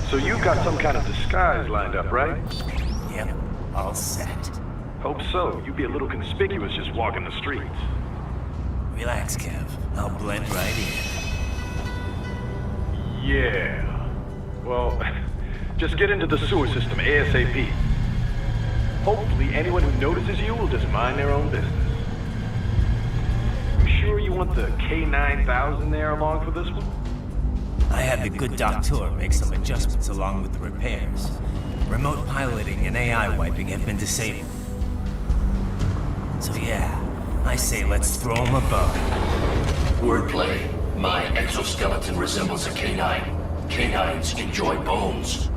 So you've got some kind of disguise lined up, right? Yep, all set. Hope so. You'd be a little conspicuous just walking the streets. Relax, Kev. I'll blend right in. Yeah. Well, just get into the sewer system ASAP. Hopefully anyone who notices you will just mind their own business. You sure you want the K9000 there along for this one? I had the good doctor make some adjustments along with the repairs. Remote piloting and AI wiping have been disabled. So yeah, I say let's throw him a bone. Wordplay. My exoskeleton resembles a canine. Canines enjoy bones.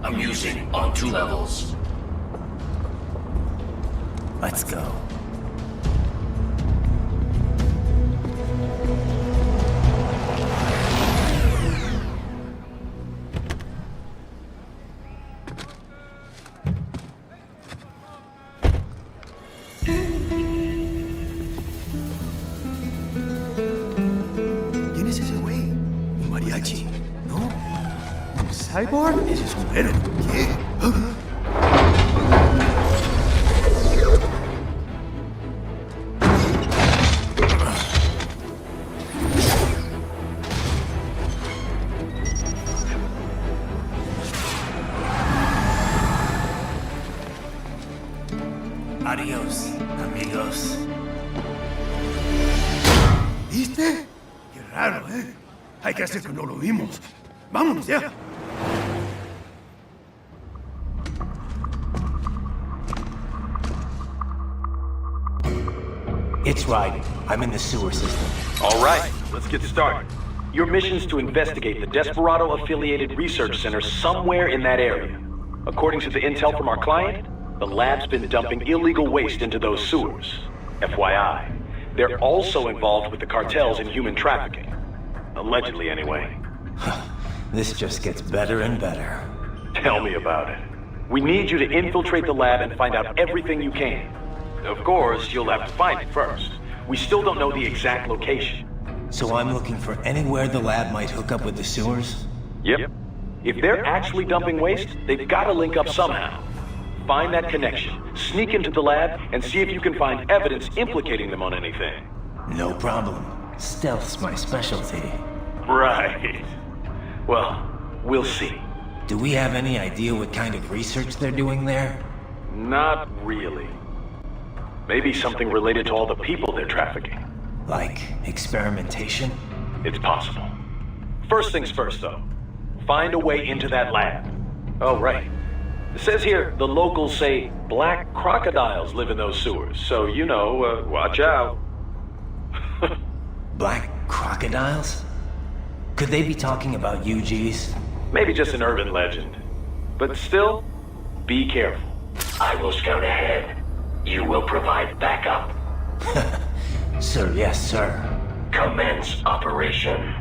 Amusing on 2 levels. Let's go. ¿Cyborg? Ese es un héroe. ¿Qué? Adiós, amigos. ¿Viste? Qué raro, ¿eh? Hay que hacer que no lo vimos. ¡Vámonos ya! It's Raiden. I'm in the sewer system. All right, let's get started. Your mission's to investigate the Desperado-affiliated research center somewhere in that area. According to the intel from our client, the lab's been dumping illegal waste into those sewers. FYI, they're also involved with the cartels in human trafficking. Allegedly, anyway. This just gets better and better. Tell me about it. We need you to infiltrate the lab and find out everything you can. Of course, you'll have to find it first. We still don't know the exact location. So I'm looking for anywhere the lab might hook up with the sewers? Yep. If they're actually dumping waste, they've got to link up somehow. Find that connection, sneak into the lab, and see if you can find evidence implicating them on anything. No problem. Stealth's my specialty. Right. Well, we'll see. Do we have any idea what kind of research they're doing there? Not really. Maybe something related to all the people they're trafficking. Like experimentation? It's possible. First things first, though. Find a way into that lab. Oh, right. It says here the locals say black crocodiles live in those sewers, so you know, watch out. Black crocodiles? Could they be talking about UGs? Maybe just an urban legend. But still, be careful. I will scout ahead. You will provide backup. Sir, yes, sir. Commence operation.